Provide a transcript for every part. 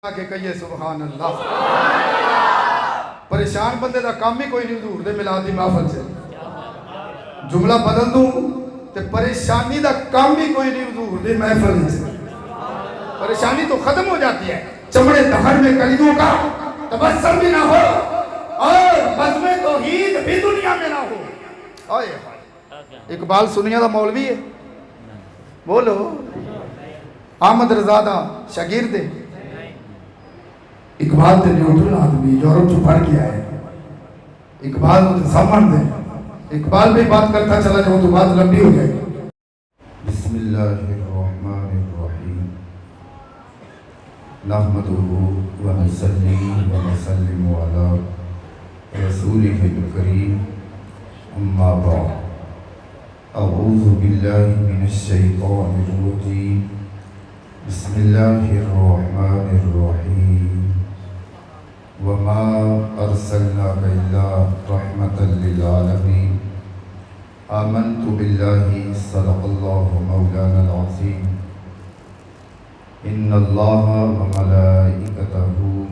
کہ کہیے سبحان اللہ۔ پریشان بندے دا کام ہی کوئی نہیں حضور دے میلاد دی محفل سے جملہ بدل دوں تے پریشانی دا کام ہی کوئی نہیں حضور دے محفل سے پریشانی تو ختم ہو جاتی ہے۔ چمڑے دہر میں کلیدوں کا تبسم بھی نہ ہو اور بزم توحید بھی دنیا میں نہ ہو۔ اقبال سنیا دا مولوی ہے، بولو احمد رضا دا شاگرد ہے۔ اقبال تے نیوٹرل آدمی یورپ جو پڑھ کے آئے، اقبال متصمن دے، اقبال بھی بات کرتا چلا جاؤں تو بات لمبی ہو جائے۔ بسم اللہ الرحمن الرحیم نحمدہ ونصلی ونسلم علی رسولہ الکریم اما بعد اعوذ باللہ من الشیطان الرجیم بسم اللہ الرحمن الرحیم وما ارسلناک الا رحمتا للعالمین آمنت باللہ صدق اللہ مولانا العظیم ان اللہ وملائکتہ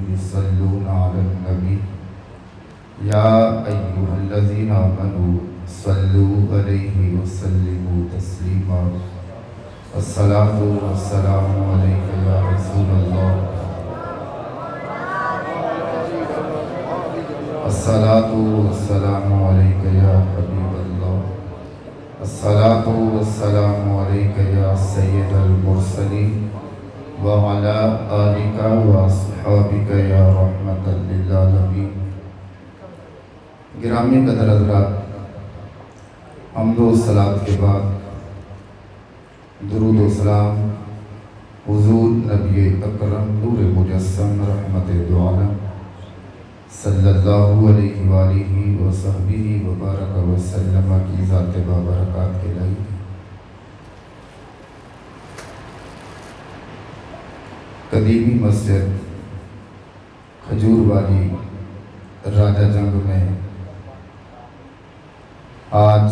یصلون علی النبی یا ایہا الذین آمنوا صلوا علیہ وسلموا تسلیما الصلاۃ والسلام علیک یا رسول اللہ الصلاۃ والسلام علیک یا حبیب اللہ الصلاۃ والسلام علیک یا سید المرسلین وعلی آلک واصحابک یا رحمۃ للعالمین۔ گرامی قدر حضرات، حمد و صلوات کے بعد درود و سلام حضور نبی اکرم نور مجسم رحمت دو عالم صلی اللہ علیہ وآلہ وصحبہ وبارک وسلم کی ذات بابرکات کے لئے قدیمی مسجد کھجور والی راجہ جنگ میں آج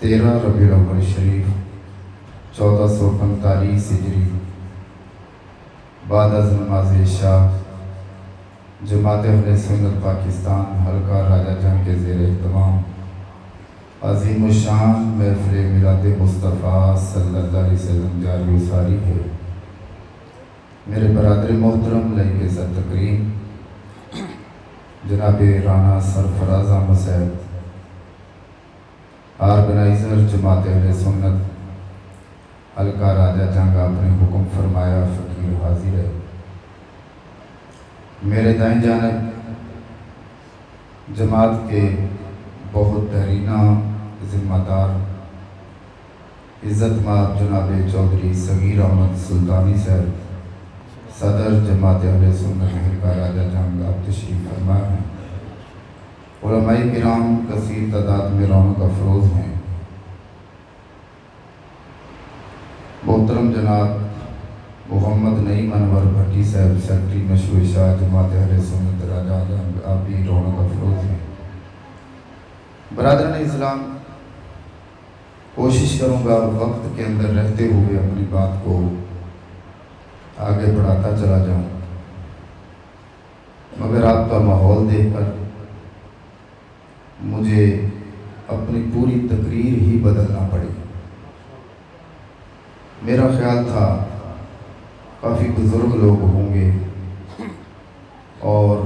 13 ربیع الاول شریف 1445 ہجری بعد از نماز عشاء جماعت اہل سنت پاکستان حلقہ راجہ جنگ کے زیر اہتمام عظیم الشان محفل میلاد مصطفیٰ صلی اللہ علیہ وسلم جاری و ساری ہے۔ میرے برادر محترم لائق عزت تکریم جناب رانا سرفراز احمد صاحب آرگنائزر جماعت اہل سنت حلقہ راجہ جنگ، آپ نے حکم فرمایا، فقیر حاضر ہے۔ میرے دائیں جانب جماعت کے بہت بہرینہ ذمہ دار عزت مآب جناب چودھری صغیر احمد سلطانی صاحب صدر جماعت اہل سنت حلقہ راجہ جنگ، آپ تشریف فرما ہیں۔ علماء کرام کثیر تعداد میں رونق افروز ہیں۔ محترم جناب محمد نعیم انور بھٹی صاحب سیکرٹری نشو و اشاعت جماعت اہل سنت راجہ جنگ، آپ بھی رونق افروز ہیں۔ برادران اسلام، کوشش کروں گا وقت کے اندر رہتے ہوئے اپنی بات کو آگے بڑھاتا چلا جاؤں، مگر آپ کا ماحول دیکھ کر مجھے اپنی پوری تقریر ہی بدلنا پڑی۔ میرا خیال تھا کافی بزرگ لوگ ہوں گے اور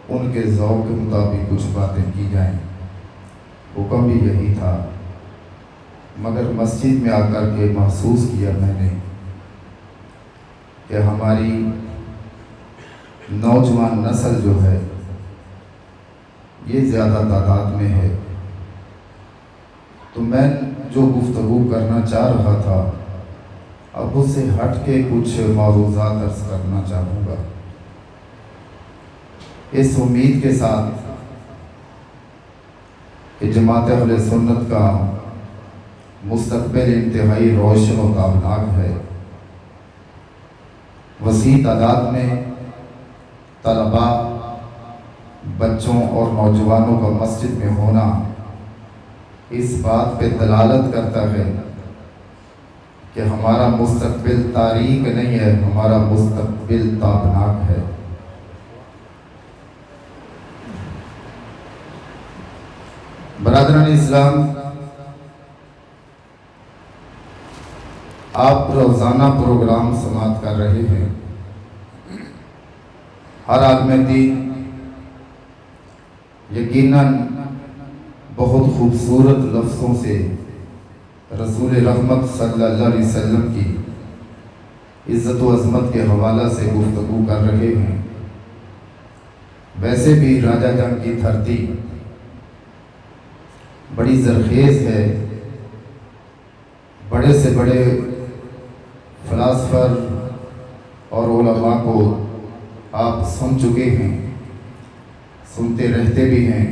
ان کے ذوق کے مطابق کچھ باتیں کی جائیں، حکم بھی یہی تھا، مگر مسجد میں آ کر کے محسوس کیا میں نے کہ ہماری نوجوان نسل جو ہے یہ زیادہ تعداد میں ہے، تو میں جو گفتگو کرنا چاہ رہا تھا اب اس سے ہٹ کے کچھ موضوعات عرض کرنا چاہوں گا، اس امید کے ساتھ کہ جماعت اہل سنت کا مستقبل انتہائی روشن و تابناک ہے۔ وسیع تعداد میں طلباء، بچوں اور نوجوانوں کا مسجد میں ہونا اس بات پہ دلالت کرتا ہے کہ ہمارا مستقبل تاریک نہیں ہے، ہمارا مستقبل تابناک ہے۔ برادران اسلام، آپ روزانہ پروگرام سماعت کر رہے ہیں۔ ہر عالم دین یقیناً بہت خوبصورت لفظوں سے رسول رحمت صلی اللہ علیہ وسلم کی عزت و عظمت کے حوالہ سے گفتگو کر رہے ہیں۔ ویسے بھی راجہ جنگ کی دھرتی بڑی زرخیز ہے، بڑے سے بڑے فلاسفر اور علماء کو آپ سن چکے ہیں، سنتے رہتے بھی ہیں۔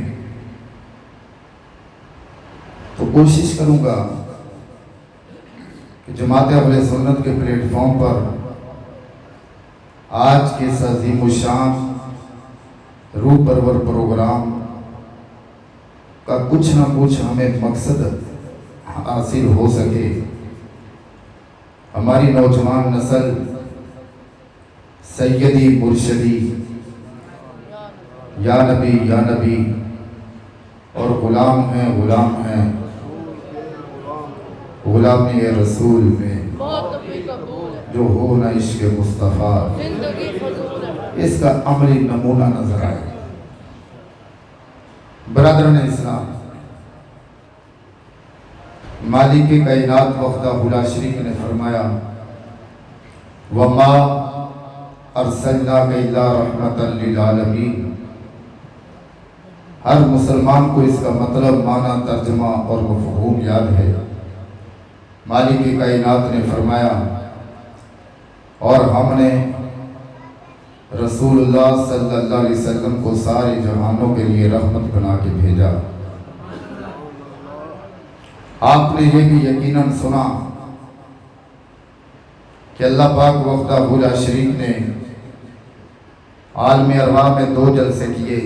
تو کوشش کروں گا کہ جماعت اہل سنت کے پلیٹ فارم پر آج کے اس عظیم الشان روح پرور پروگرام کا کچھ نہ کچھ ہمیں مقصد حاصل ہو سکے۔ ہماری نوجوان نسل سیدی مرشدی یا نبی اور غلام ہیں غلامی رسول میں جو ہو نہ عشق مصطفیٰ، اس کا عملی نمونہ نظر آئے۔ برادران اسلام، مالک کائنات وحدہ لا شریک نے فرمایا وَمَا أَرْسَلْنَاكَ إِلَّا رَحْمَةً لِلْعَالَمِينَ۔ ہر مسلمان کو اس کا مطلب، معنی، ترجمہ اور مفہوم یاد ہے۔ مالک کائنات نے فرمایا اور ہم نے رسول اللہ صلی اللہ علیہ وسلم کو سارے جہانوں کے لیے رحمت بنا کے بھیجا۔ آپ نے یہ بھی یقیناً سنا کہ اللہ پاک وحدہ لا شریک نے عالم ارواح میں 2 جلسے کیے۔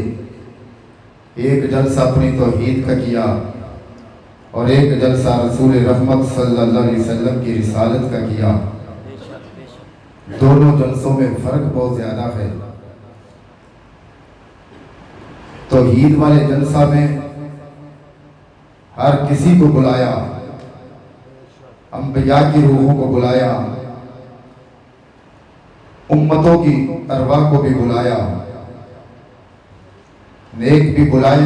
ایک جلسہ اپنی توحید کا کیا اور ایک جلسہ رسول رحمت صلی اللہ علیہ وسلم کی رسالت کا کیا۔ دونوں جلسوں میں فرق بہت زیادہ ہے۔ توحید والے جلسہ میں ہر کسی کو بلایا، انبیاء کی روحوں کو بلایا، امتوں کی ارواح کو بھی بلایا، نیک بھی بلائے،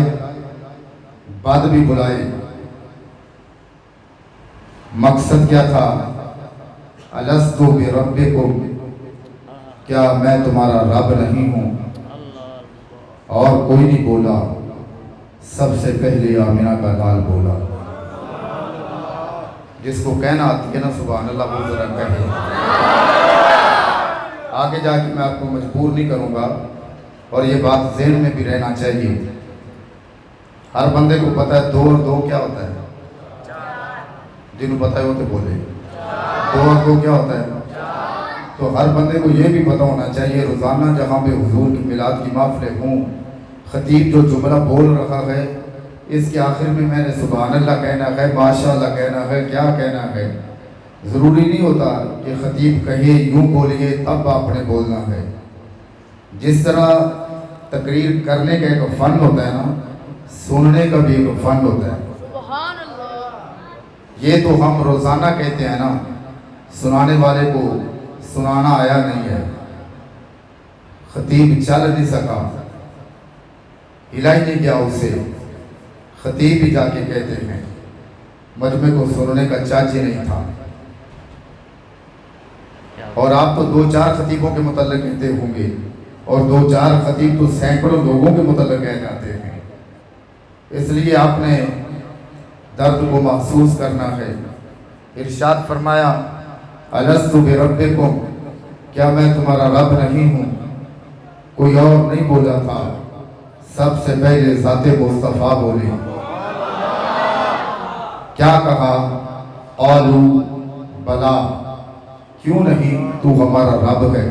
بد بھی بلائے۔ مقصد کیا تھا؟ الست بربکم، کیا میں تمہارا رب نہیں ہوں؟ اور کوئی نہیں بولا، سب سے پہلے آمنہ کا لال بولا۔ جس کو کہنا آتی ہے نا سبحان اللہ وہ ذرا کہے۔ آگے جا کے میں آپ کو مجبور نہیں کروں گا، اور یہ بات ذہن میں بھی رہنا چاہیے۔ ہر بندے کو پتہ ہے 2 اور 2 کیا ہوتا ہے؟ جنہوں پتہ ہے وہ تو بولے 2 اور 2 کیا ہوتا ہے؟ تو ہر بندے کو یہ بھی پتہ ہونا چاہیے روزانہ جہاں پہ حضور کی میلاد کی محفلیں ہوں، خطیب جو جملہ بول رہا ہے اس کے آخر میں نے سبحان اللہ کہنا ہے، ماشاء اللہ کہنا ہے، کیا کہنا ہے۔ ضروری نہیں ہوتا کہ خطیب کہے یوں بولیے تب آپ نے بولنا ہے۔ جس طرح تقریر کرنے کا ایک فن ہوتا ہے نا، سننے کا بھی ایک فن ہوتا ہے۔ سبحان اللہ۔ یہ تو ہم روزانہ کہتے ہیں نا، سنانے والے کو سنانا آیا نہیں ہے۔ خطیب چل نہیں سکا، ہلا ہی نہیں گیا اسے، خطیب ہی جا کے کہتے ہیں، مجمع کو سننے کا چاچ ہی نہیں تھا۔ اور آپ تو 2-4 خطیبوں کے متعلق کہتے ہوں گے، اور 2-4 خطیب تو سینکڑوں لوگوں کے متعلق کہہ جاتے ہیں۔ اس لیے آپ نے درد کو محسوس کرنا ہے۔ ارشاد فرمایا الست بربکم، کیا میں تمہارا رب نہیں ہوں؟ کوئی اور نہیں بولا تھا، سب سے پہلے ذات مصطفیٰ بولے۔ کیا کہا؟ قالوا بلا، کیوں نہیں، تو ہمارا رب ہے۔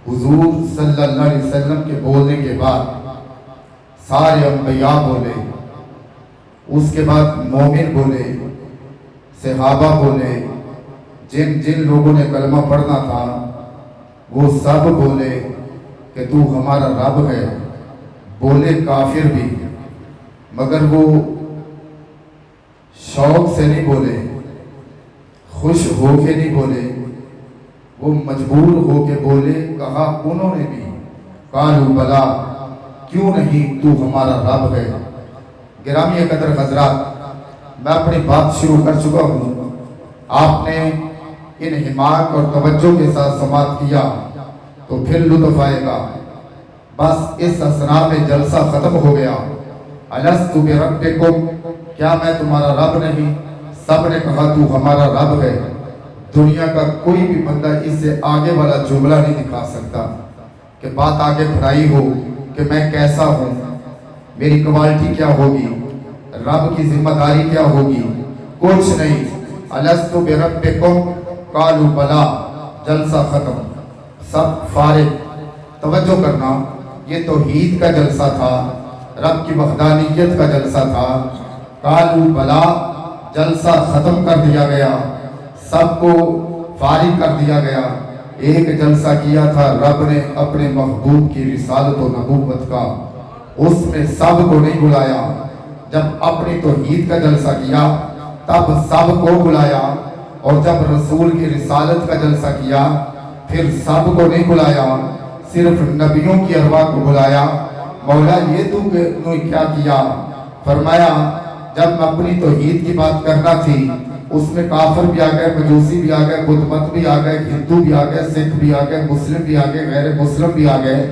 حضور صلی اللہ علیہ وسلم کے بولنے کے بعد سارے انبیاء بولے، اس کے بعد مومن بولے، صحابہ بولے، जिन जिन लोगों ने कलमा पढ़ना था वो सब बोले कि तू हमारा रब है, बोले काफिर भी, मगर वो शौक से नहीं बोले, खुश होके नहीं बोले, वो मजबूर होके बोले। कहा उन्होंने भी, कालू बला, क्यों नहीं, तू हमारा रब है। गिरामी कदर हजरात, मैं अपनी बात शुरू कर चुका हूँ। आपने इन हिमाक और तवज्जो के साथ समाप्त किया तो फिर लुत्फ आएगा। बस इस असना में जलसा खत्म हो गया। अलस्तु बिरब्बिकुम, क्या मैं तुम्हारा रब नहीं? सब ने कहा तू हमारा रब है। दुनिया का कोई भी बंदा इससे आगे वाला जुमला नहीं दिखा सकता कि बात आगे बढ़ाई हो कि मैं कैसा हूँ, मेरी क्वालिटी क्या होगी, रब की जिम्मेदारी क्या होगी, कुछ नहीं। अलस्तु बिरब्बिकुम, कालू बला, जलसा खत्म, सब फारिग। तवज्जो करना, ये तौहीद का जलसा था, रब की वहदानियत का जलसा था। कालू बला, जलसा खत्म कर दिया गया, सबको फारिग कर दिया गया। एक जलसा किया था रब ने अपने महबूब की रिसालत और नबूवत का, उसमें सबको नहीं बुलाया। जब अपनी तौहीद का जलसा किया तब सबको बुलाया, और जब रसूल की रिसालत का जलसा किया फिर सबको नहीं बुलाया, सिर्फ नबियों की अरवा को बुलाया। मौला ये तूने क्या किया? फरमाया जब अपनी तौहीद की बात करना थी उसमें काफिर भी आ गए, मजूसी भी आ गए, बुतमत भी आ गए, हिंदू भी आ गए, सिख भी आ गए, मुस्लिम भी आ गए, गैर मुस्लिम भी आ गए।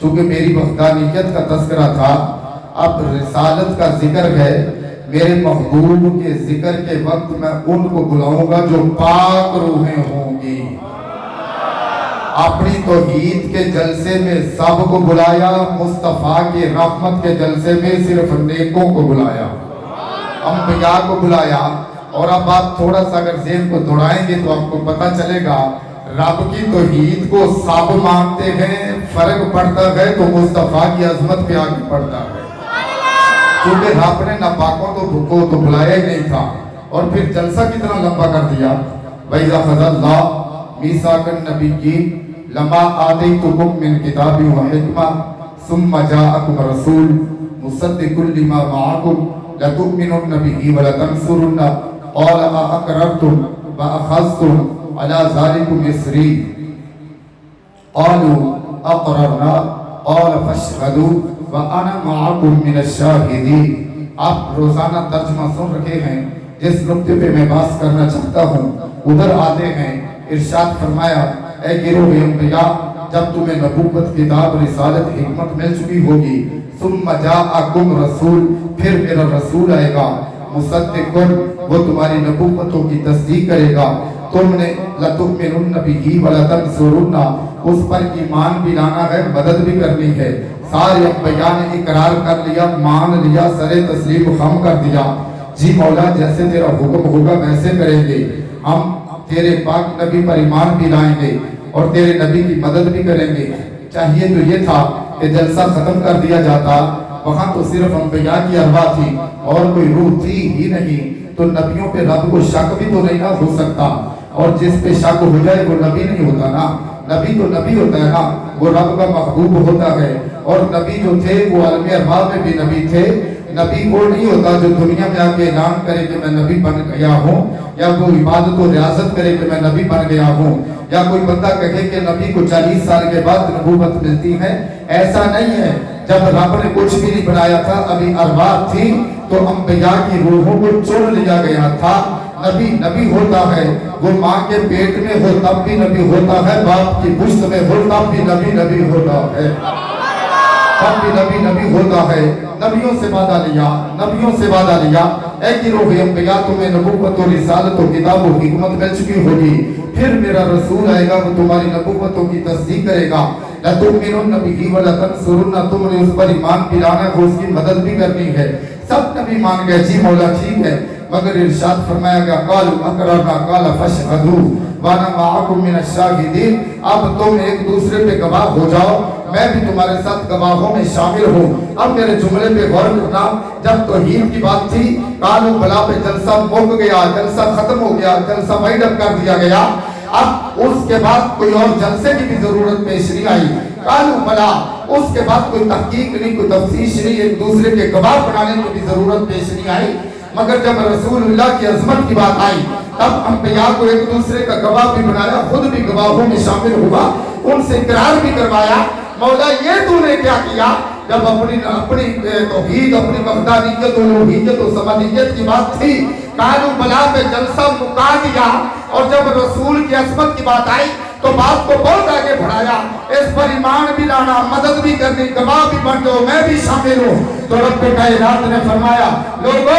चूंकि मेरी वहदानियत का तस्करा था, अब रिसालत का जिक्र है, मेरे महबूब के जिक्र के वक्त मैं उनको बुलाऊंगा जो पाक रूहें होंगी। अपनी तौहीद के जलसे में सबको बुलाया, मुस्तफा की रहमत के जलसे में सिर्फ नेकों को बुलाया, अंबिया को बुलाया। और अब आप थोड़ा सा अगर ज़हन को दौड़ाएंगे तो आपको पता चलेगा रब की तौहीद को सब मानते हैं, फर्क पड़ता है तो मुस्तफा की अजमत पे आगे पड़ता है। क्योंकि रब ने नापाकों को तो बुलाया ही नहीं था, और फिर जलसा कितना लंबा कर दिया। वैज़ा ख़ज़ल्लाह मीसाकन नबी की लमा आतैतुकुम मिन किताबि व हिकमा सुम्मा जाअकुम रसूल मुसद्दिकुल लिमा मअकुम लतुमिनुन्न बिही व लतंसुरुन्ना क़ाल अअक़ररतुम व अख़ज़्तुम अला ज़ालिकुम इस्री क़ालू अक़ररना क़ाल फ़शहदू व अना मअकुम मिनश्शाहिदीन। आप रोजाना तर्जुमा सुन रहे हैं, जिस नुक्ते पे मैं बात करना चाहता हूँ उधर आते हैं। इरशाद फरमाया, ऐ गिरोह अंबिया, जब तुम्हें नबूवत किताब रिसालत हिकमत मिल चुकी होगी, सुम्मा जाअकुम रसूल, फिर मेरा रसूल आएगा, मुसद्दिकुन, वो तुम्हारी नबूवतों की तस्दीक करेगा। तुमने लतुमिनुन्न बिही व लतंसुरुन्ना, उस पर ईमान भी लाना है, मदद भी करनी है। सारे अंबिया ने इकरार कर लिया, मान लिया, सरे तस्लीम खम कर दिया। जी मौला, जैसे तेरा हुक्म होगा वैसे करेंगे, हम तेरे पाक नबी पर ईमान भी लाएंगे और तेरे नबी की मदद भी करेंगे। चाहिए तो ये था कि जलसा खत्म कर दिया जाता, वहां तो सिर्फ अंबिया की अरवा थी और कोई रूह थी ही नहीं, तो नबियों पे रब को शक भी तो नहीं ना हो सकता, और जिस पे शक हो जाए वो नबी नहीं होता ना। नबी तो नबी होता है ना, वो रब का महबूब होता है। और नबी जो थे वो आलम अरबाब में भी नबी थे। नबी वो नहीं होता जो दुनिया में आके ऐलान करे कि मैं नबी बन गया हूँ, या वो इबादत और रियासत करे कि मैं नबी बन गया हूँ, या कोई बंदा कहे कि नबी को 40 साल के बाद नबूवत मिलती है। ऐसा नहीं है। जब रब ने कुछ भी नहीं बनाया था, अभी अरवाह थी, तो अंबिया की रूहों को चुन लिया गया था। नबी नबी होता है, वो माँ के पेट में हो तब भी नबी होता है, बाप की पुश्त में हो तब भी नबी नबी होता है, तब भी नबी नबी होता है। नबियों से वादा लिया, नबियों से वादा लिया, ऐ गिरोह अंबिया, तुम्हें नबूवत और रिसालत और किताब और हिकमत मिल चुकी होगी, फिर मेरा रसूल आएगा, वो तुम्हारी नबूवतों की तस्दीक करेगा। लतुमिनुन्न बिही व लतंसुरुन्ना, तुमने उस पर ईमान भी लाना है, उसकी मदद भी करनी है। सब नबी मान गए, जी मौला ठीक है, मगर इरशाद फरमाया गया, कालू अक़ररना क़ाल फ़शहदू वाना माअकुम मिनश्शाहिदीन, अब तुम एक दूसरे पे गवाह हो जाओ, मैं भी तुम्हारे साथ गवाहों में शामिल हूँ। अब मेरे जुमले पे गौर करना, जब तौहीद की बात थी, कालू बला पे जलसा मुक गया, जलसा खत्म हो गया, जलसा वाइड अप कर दिया गया। अब उसके बाद कोई और जलसे की भी जरूरत पेश नहीं आई। कालू बला, उसके बाद कोई तहकीक नहीं, कोई तफ्तीश नहीं, एक दूसरे के गवाह बनाने की भी जरूरत पेश नहीं आई। मगर जब रसूलुल्लाह की अजमत की बात आई, तब अंबिया को एक दूसरे का गवाह भी बनाया, खुद भी गवाहों में शामिल हुआ, उनसे इकरार भी करवाया। मौला ये तूने क्या किया? जब अपनी तौहीद, अपनी वहदानियत, उलूहियत और समदियत की बात थी, कालू बला पे जलसा मुका दिया। और जब रसूल की अजमत की बात आई तो बात को बहुत आगे बढ़ाया, इस पर ईमान भी लाना, मदद भी करनी, गवाह भी बन जाओ, मैं भी शामिल हूँ। तो रब कायनात ने फरमाया, लोगों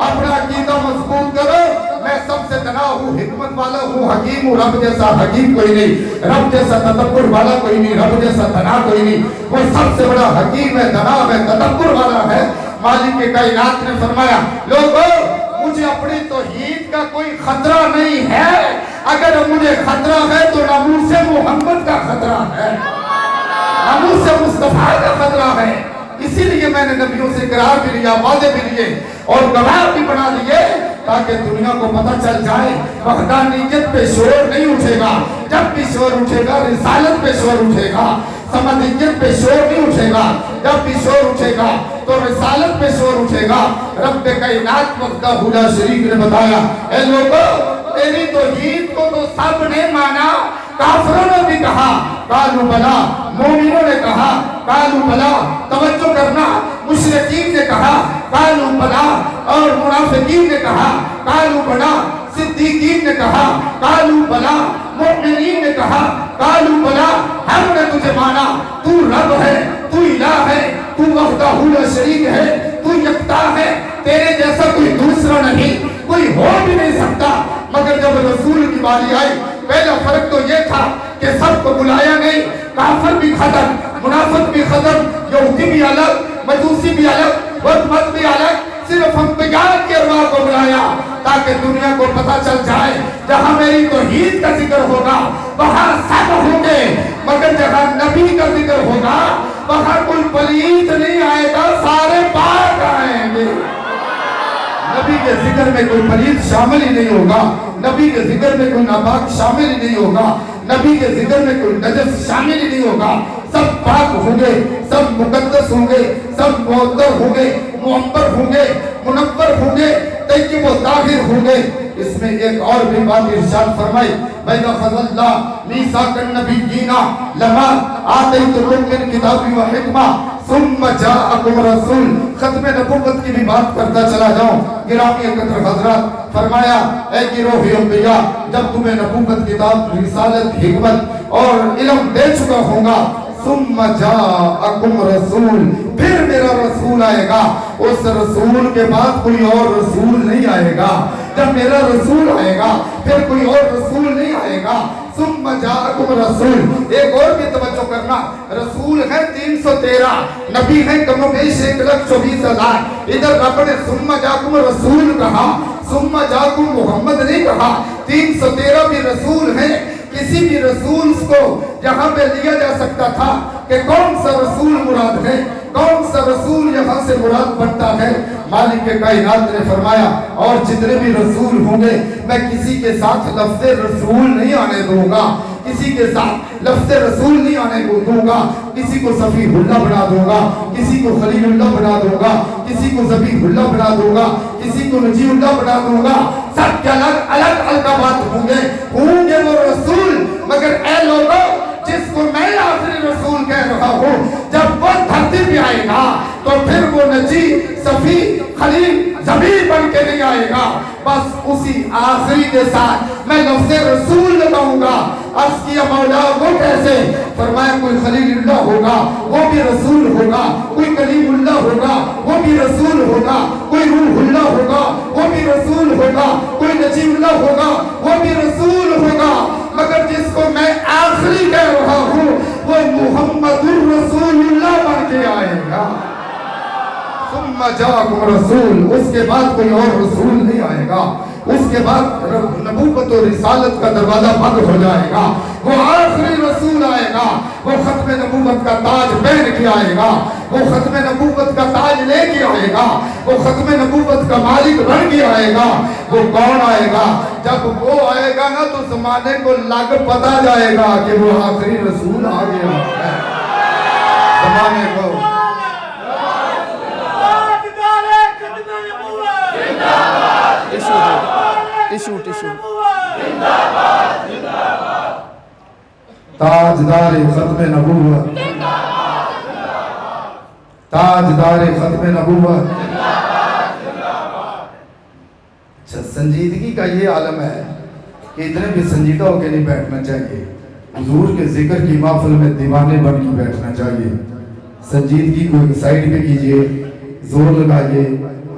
अपना अकीदा मजबूत करो, मैं सबसे तना हूँ, हिकमत वाला हूँ, हकीम हूँ, रब जैसा हकीम कोई नहीं, रब जैसा तदब्बुर वाला कोई नहीं, रब जैसा तना कोई नहीं, वो सबसे बड़ा हकीम है, तना है, तदब्बुर वाला है। मालिक के कायनात ने फरमाया, लोगों मुझे अपनी तौहीद का कोई खतरा नहीं है, अगर मुझे खतरा है तो नमूसे मोहम्मद का खतरा है, नमूसे मुस्तफा का खतरा है। इसीलिए मैंने नबियों से इकरार भी लिया, वादे भी लिए और गवाह भी बना दिए, ताकि दुनिया को पता चल जाए वहदानियत पे शोर नहीं उठेगा। जब भी शोर उठेगा रिसालत पे शोर उठेगा, समदियत पे शोर नहीं उठेगा। जब भी शोर उठेगा तो रिसालत पे शोर उठेगा। रब कायनात वहदहू ला शरीक ने बताया, ए लोगों तेरी तौहीद को तो सब ने माना, काफिरों ने भी कहा कालू बला, मोमिनों ने कहा कालू बला, तवज्जो करना, मुशरिकीन ने कहा कालू बला और मुनाफिकीन ने कहा कालू बला, सिद्दीकीन ने कहा कालू बला, मुमिनीन ने कहा कालू बला, हमने तुझे माना, तू रब है, तू इलाह है, तू वहदहू ला शरीक है, तू यकता है, तेरे जैसा कोई दूसरा नहीं, कोई हो भी नहीं सकता। मगर जब रसूल की बारी आई, पहला फर्क तो ये था कि सबको बुलाया नहीं, काफिर भी खत्म, मुनाफिक भी खत्म, यहूदी भी अलग, मजूसी भी अलग, बुत भी अलग, सिर्फ अंबिया के अरवाह को बुलाया, ताकि दुनिया को पता चल जाए जहां मेरी तौहीद का जिक्र होगा वहां सब होंगे, मगर जहां नबी का जिक्र होगा वहां कोई पलीत नहीं आएगा, सारे पाक आएंगे। नबी के जिक्र में कोई पलीत शामिल ही नहीं होगा, नबी के जिक्र में कोई नापाक शामिल ही नहीं होगा, नबी के जिक्र में कोई नजस शामिल ही नहीं होगा। सब पाक होंगे, सब मुकद्दस होंगे, सब मुअत्तर होंगे, मुअब्बर होंगे, मुनव्वर होंगे, तय्यब व ताहिर होंगे। इसमें एक और भी बात इरशाद फरमाई, बैदा फज़ल्ला मीसाकन नबिय्यीना लमा आतैतुकुम मिन किताबि व हिकमा सुम्मा जाअकुम रसूल। खत्म नबुव्वत की भी बात करता चला जाऊं। गिरामी एकत्र हजरत फरमाया, ऐ गिरोह अंबिया, जब तुम्हें नबुव्वत, किताब, रिसालत, हिकमत और इल्म दे चुका होगा, सुम्मा जाअकुम रसूल, फिर मेरा रसूल आएगा। उस रसूल के बाद कोई और रसूल नहीं आएगा। जब मेरा रसूल आएगा फिर कोई और रसूल नहीं आएगा। सुम्मा जाअकुम रसूल। एक और भी तवज्जो करना, रसूल है 313, नबी है कमोबेश 1,24,000। इधर रब ने सुम्मा जाअकुम रसूल कहा, सुम्मा जाअकुम मोहम्मद नहीं कहा। 313 भी रसूल है। किसी भी रसूल को यहाँ पे लिया जा सकता था कि कौन सा रसूल मुराद है, कौन सा रसूल यहाँ से मुराद बनता है। मालिक के कायनात ने फरमाया, और जितने भी रसूल होंगे मैं किसी के साथ लफ्ज़ रसूल नहीं आने दूंगा, किसी के साथ लफ्ज़ रसूल नहीं आने दूंगा। किसी को सफीहुल्लाह बना दूंगा, किसी को खलीलुल्लाह बना दूंगा, किसी को ज़बीहुल्लाह बना दूंगा, किसी को नजीउल्लाह बना दूंगा। सबके अलग अलग अलकाबात होंगे वो रसूल। मगर ऐ लोगों, जिसको मैं आखिरी रसूल कह रहा हूँ, जब वो धरती पे आएगा तो फिर वो नजी, सफी, खलील, ज़बी बन के नहीं आएगा। बस उसी आखिरी के साथ मैं लफ्ज़ रसूल लगाऊंगा। अर्ज़ किया, मौला वो कैसे? फरमाया, कोई खलीलुल्लाह होगा वो भी रसूल होगा, कोई कलीमुल्लाह होगा वो भी रसूल होगा, कोई रूहुल्लाह होगा वो भी रसूल होगा, कोई नजीमुल्लाह होगा वो भी रसूल होगा। मगर जिसको मैं आखिरी कह रहा हूँ वो मुहम्मदुर रसूलुल्लाह बन के आएगा। सुम्मा जाअकुम रसूल, उसके बाद कोई और रसूल नहीं आएगा। اس کے بعد نبوت و رسالت کا دروازہ بند ہو جائے گا. وہ آخری رسول آئے گا, وہ ختم نبوت کا تاج پہن کے آئے گا, وہ ختم نبوت کا تاج لے کے آئے گا, وہ ختم نبوت کا مالک بن کے آئے گا. وہ کون آئے گا؟ جب وہ آئے گا نا تو زمانے کو لگ پتا جائے گا کہ وہ آخری رسول آ گیا ہے. زمانے کو تاجدار ختم نبوت, تاجدار ختم نبوت. سنجیدگی کا یہ عالم ہے کہ اتنے بھی سنجیدہ ہو کے نہیں بیٹھنا چاہیے. حضور کے ذکر کی محفل میں دیوانے بن کے بیٹھنا چاہیے. سنجیدگی کو ایک سائڈ پہ کیجئے, زور لگائیے,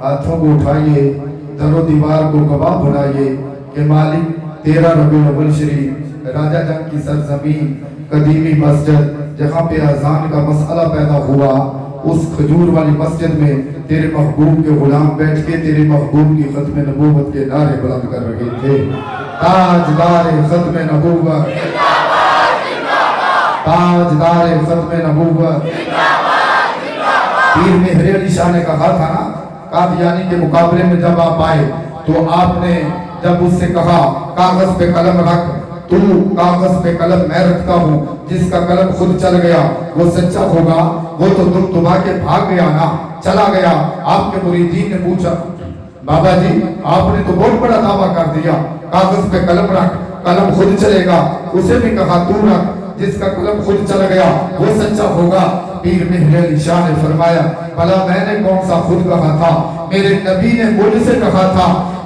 ہاتھوں کو اٹھائیے, در و دیوار کو گواہ بنائیے کہ مالک 13 ربیع الاول شریف راجہ جنگ کی سرزمین قدیمی مسجد جہاں پہ اذان کا مسئلہ پیدا ہوا, اس کھجور والی مسجد میں تیرے محبوب کے غلام بیٹھ کے تیرے محبوب کی ختم نبوت کے نعرے بلند کر رہے تھے. تاجدار ختم نبوت, تاجدار ختم نبوت. پیر مہر علی شاہ نے کہا تھا نا, قادیانی کے مقابلے میں جب آپ آئے تو آپ نے جب اس سے کہا کاغذ پہ قلم رکھ, تو کاغذ پہ قلم میں رکھتا ہوں, جس کا قلم خود چل گیا وہ سچا ہوگا, وہ تو دم دبا کے بھاگ گیا نا, چلا گیا. آپ کے مریدین نے پوچھا بابا جی آپ نے تو بہت بڑا دعویٰ کر دیا, کاغذ پہ قلم رکھ, قلم خود چلے گا. اسے بھی کہا تو رکھ, جس کا قلم خود چل گیا وہ سچا ہوگا. پیر مہر علی شاہ نے فرمایا بھلا میں نے کون سا خود کہا تھا, میرے نبی نے مجھ سے کہا تھا.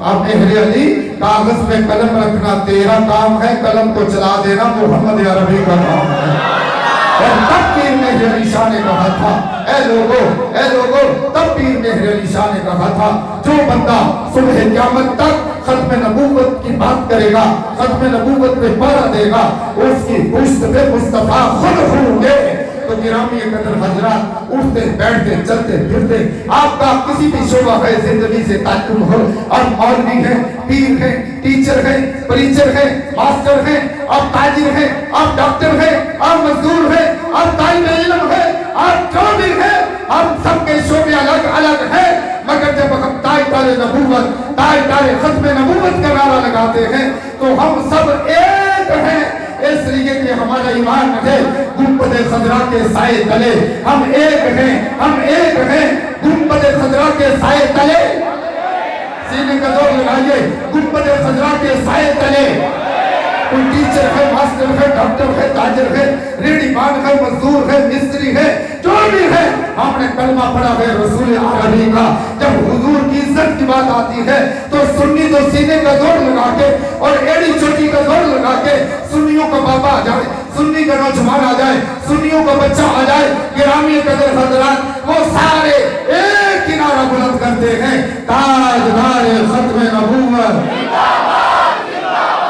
اب مہر علی کاغذ پہ قلم رکھنا تیرا کام ہے, قلم کو چلا دینا محمد عربی کا کام ہے. اور تب پیر مہر علی شاہ نے کہا تھا اے لوگو, تب پیر مہر علی شاہ نے کہا تھا جو بندہ صبح قیامت تک ختم نبوت کی بات کرے گا, ختم نبوت پہ پہرا دے گا, اس کی پشت پہ مصطفیٰ خود ہوں گے. تو گرامی قدر حضرات, اٹھتے بیٹھتے چلتے پھرتے آپ کا کسی بھی شعبہ ہے زندگی سے تعلق ہو, اور مولوی ہیں, پیر ہیں, ٹیچر ہیں, پریچر ہیں, ماسٹر ہیں, آپ تاجر ہیں, آپ ڈاکٹر ہیں, آپ مزدور ہیں, آپ طالب علم ہیں, آپ جو بھی ہیں, ہم سب کے شعبے الگ الگ ہیں. مگر جب ہم تاجدار نبوت, تاجدار ختم نبوت کا نعرہ لگاتے ہیں تو ہم سب ایک ہیں. اس لیے کہ ہمارا ایمان ہے گنبد خضرا کے سائے تلے ہم ایک ہیں, ہم ایک ہیں گنبد خضرا کے سائے تلے. سینے کا زور لگائیے, گنبد خضرا کے سائے تلے. کوئی ٹیچر ہے, ماسٹر ہے, ڈاکٹر ہے, تاجر ہے, ریڑھی مان ہے, مزدور ہے, مستری ہے, جو بھی ہے, ہم نے کلمہ پڑھا ہے رسول عربی کا. جب حضور کی عزت کی بات آتی ہے تو سنی تو سینے کا زور لگا کے اور ایڑی چوٹی کا زور لگا کے سنیوں کا بابا آ جائے, سنی کا نوجوان آ جائے, سنیوں کا بچہ آ جائے. گرامی قدر حضرات, وہ سارے ایک ہی نعرہ بلند کرتے ہیں تاجدار ختم نبوت.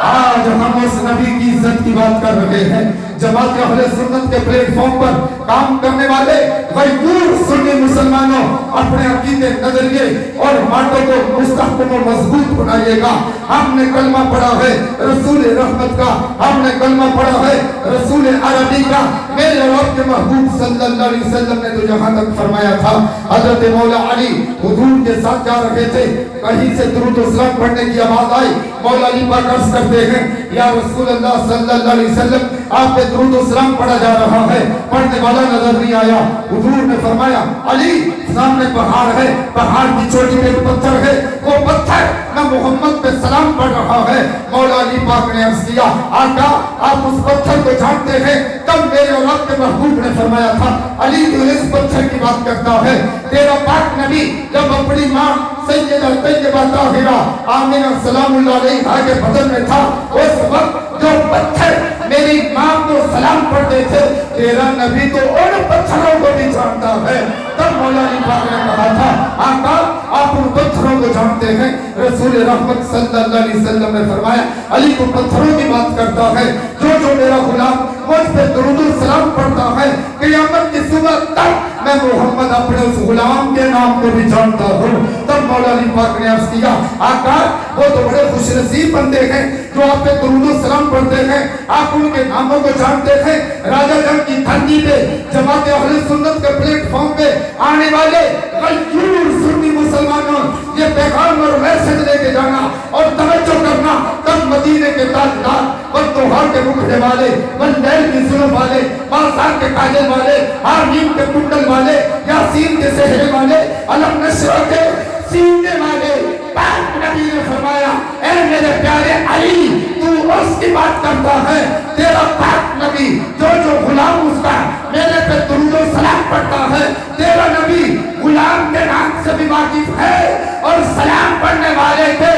آج ہم اس نبی کی عزت کی بات کر رہے ہیں. جماعت اہل سنت کے پلیٹ فارم پر کام کرنے والے غیور سنی مسلمانوں اپنے عقیدے, نظریے اور مانٹوں کو مستحکم و مضبوط بنائیے گا. ہم نے کلمہ پڑھا ہے رسول رحمت کا, ہم نے کلمہ پڑھا ہے رسول عربی کا. میرے رب کے محبوب صلی اللہ علیہ وسلم نے تو جہاں تک فرمایا تھا, حضرت مولا علی حضور کے ساتھ جا رہے تھے, کہیں سے درود و سلام پڑھنے کی آواز آئی. مولا علی پاک عرض کرتے ہیں یا رسول اللہ صلی اللہ علیہ وسلم آپ پہ درود و سلام پڑھا جا رہا ہے, پڑھنے والا نظر نہیں آیا. حضور نے فرمایا علی سامنے پہاڑ ہے, پہاڑ کی چوٹی پہ ایک پتھر ہے, وہ پتھر نہ محمد پہ سلام پڑھ رہا ہے. مولا علی پاک نے عرض کیا آقا آپ اس پتھر کو جانتے ہیں؟ تب میرے اور آپ کے محبوب نے فرمایا تھا علی تو اس پتھر کی بات کرتا ہے. تیرا پاک نبی جب اپنی ماں سیدہ طیبہ طاہرہ آمنہ سلام اللہ علیہا کے بدن میں تھا, اس وقت جو پتھر میری ماں کو سلام پڑھتے تھے, تیرا نبی تو ان پتھروں کو بھی جانتا ہے. تب مولا علی پاک نے کہا تھا آقا آپ ان پتھروں کو جانتے ہیں؟ رسول رحمت صلی اللہ علیہ وسلم نے فرمایا علی تو پتھروں کی بات کرتا ہے, جو میرا غلام مجھ پہ درود و سلام پڑھتا ہے قیامت کی صبح تک मैं मोहम्मद अपने उस गुलाम के नाम को भी जानता हूँ। तब मौला अली पाक ने अर्ज किया, आका वो तो बड़े खुशनसीब बंदे हैं जो आप पे दुरूद सलाम पढ़ते हैं, आप उनके नामों को जानते हैं। राजा जंग की धरती पे जमात अहले सुन्नत के प्लेटफॉर्म पे आने वाले गयूर सुन्नी मुसलमानों, ये पैगाम और मैसेज लेके जाना और तवज्जो करना। तब मदीने के ताजदार, बदतोहार के मुखड़े वाले, बंदैल की जुल्फ वाले, बाजार के काजल वाले, हामीम के कुंडल वाले, यासीन के सेहरे वाले, अलम नशरा के सीने वाले, पाक नबी ने फरमाया, ऐ मेरे प्यारे अली, तू उसकी बात करता है, तेरा पाक नबी जो गुलाम उसका मेरे पे दुरूद और सलाम पढ़ता है, तेरा नबी गुलाम के नाम से भी वाकिफ है और सलाम पढ़ने वाले के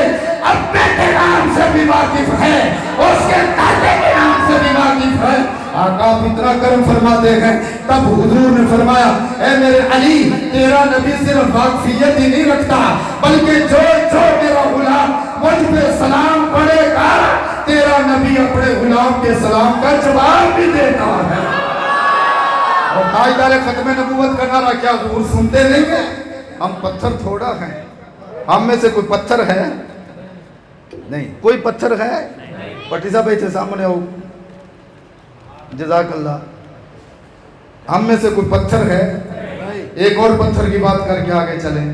अपने के नाम से भी वाकिफ है, उसके दादे के नाम से भी वाकिफ है। आका इतना करम फरमाते हैं। तब हुजूर ने फरमाया, ऐ मेरे अली, तेरा नबी सिर्फ वाकफियत ही नहीं रखता, बल्कि जो जो मेरा गुलाम मुझ पे सलाम पढ़ेगा, तेरा नबी अपने गुलाम के सलाम का जवाब भी देता है। और ताजदार खत्म नबूवत का नारा क्या हुजूर सुनते नहीं है? हम पत्थर थोड़ा हैं, हम में से कोई पत्थर है नहीं, कोई पत्थर है? पट्टी साहब बैठे सामने हो, जज़ाकल्लाह। हम में से कोई पत्थर है? एक और पत्थर की बात करके आगे चलें।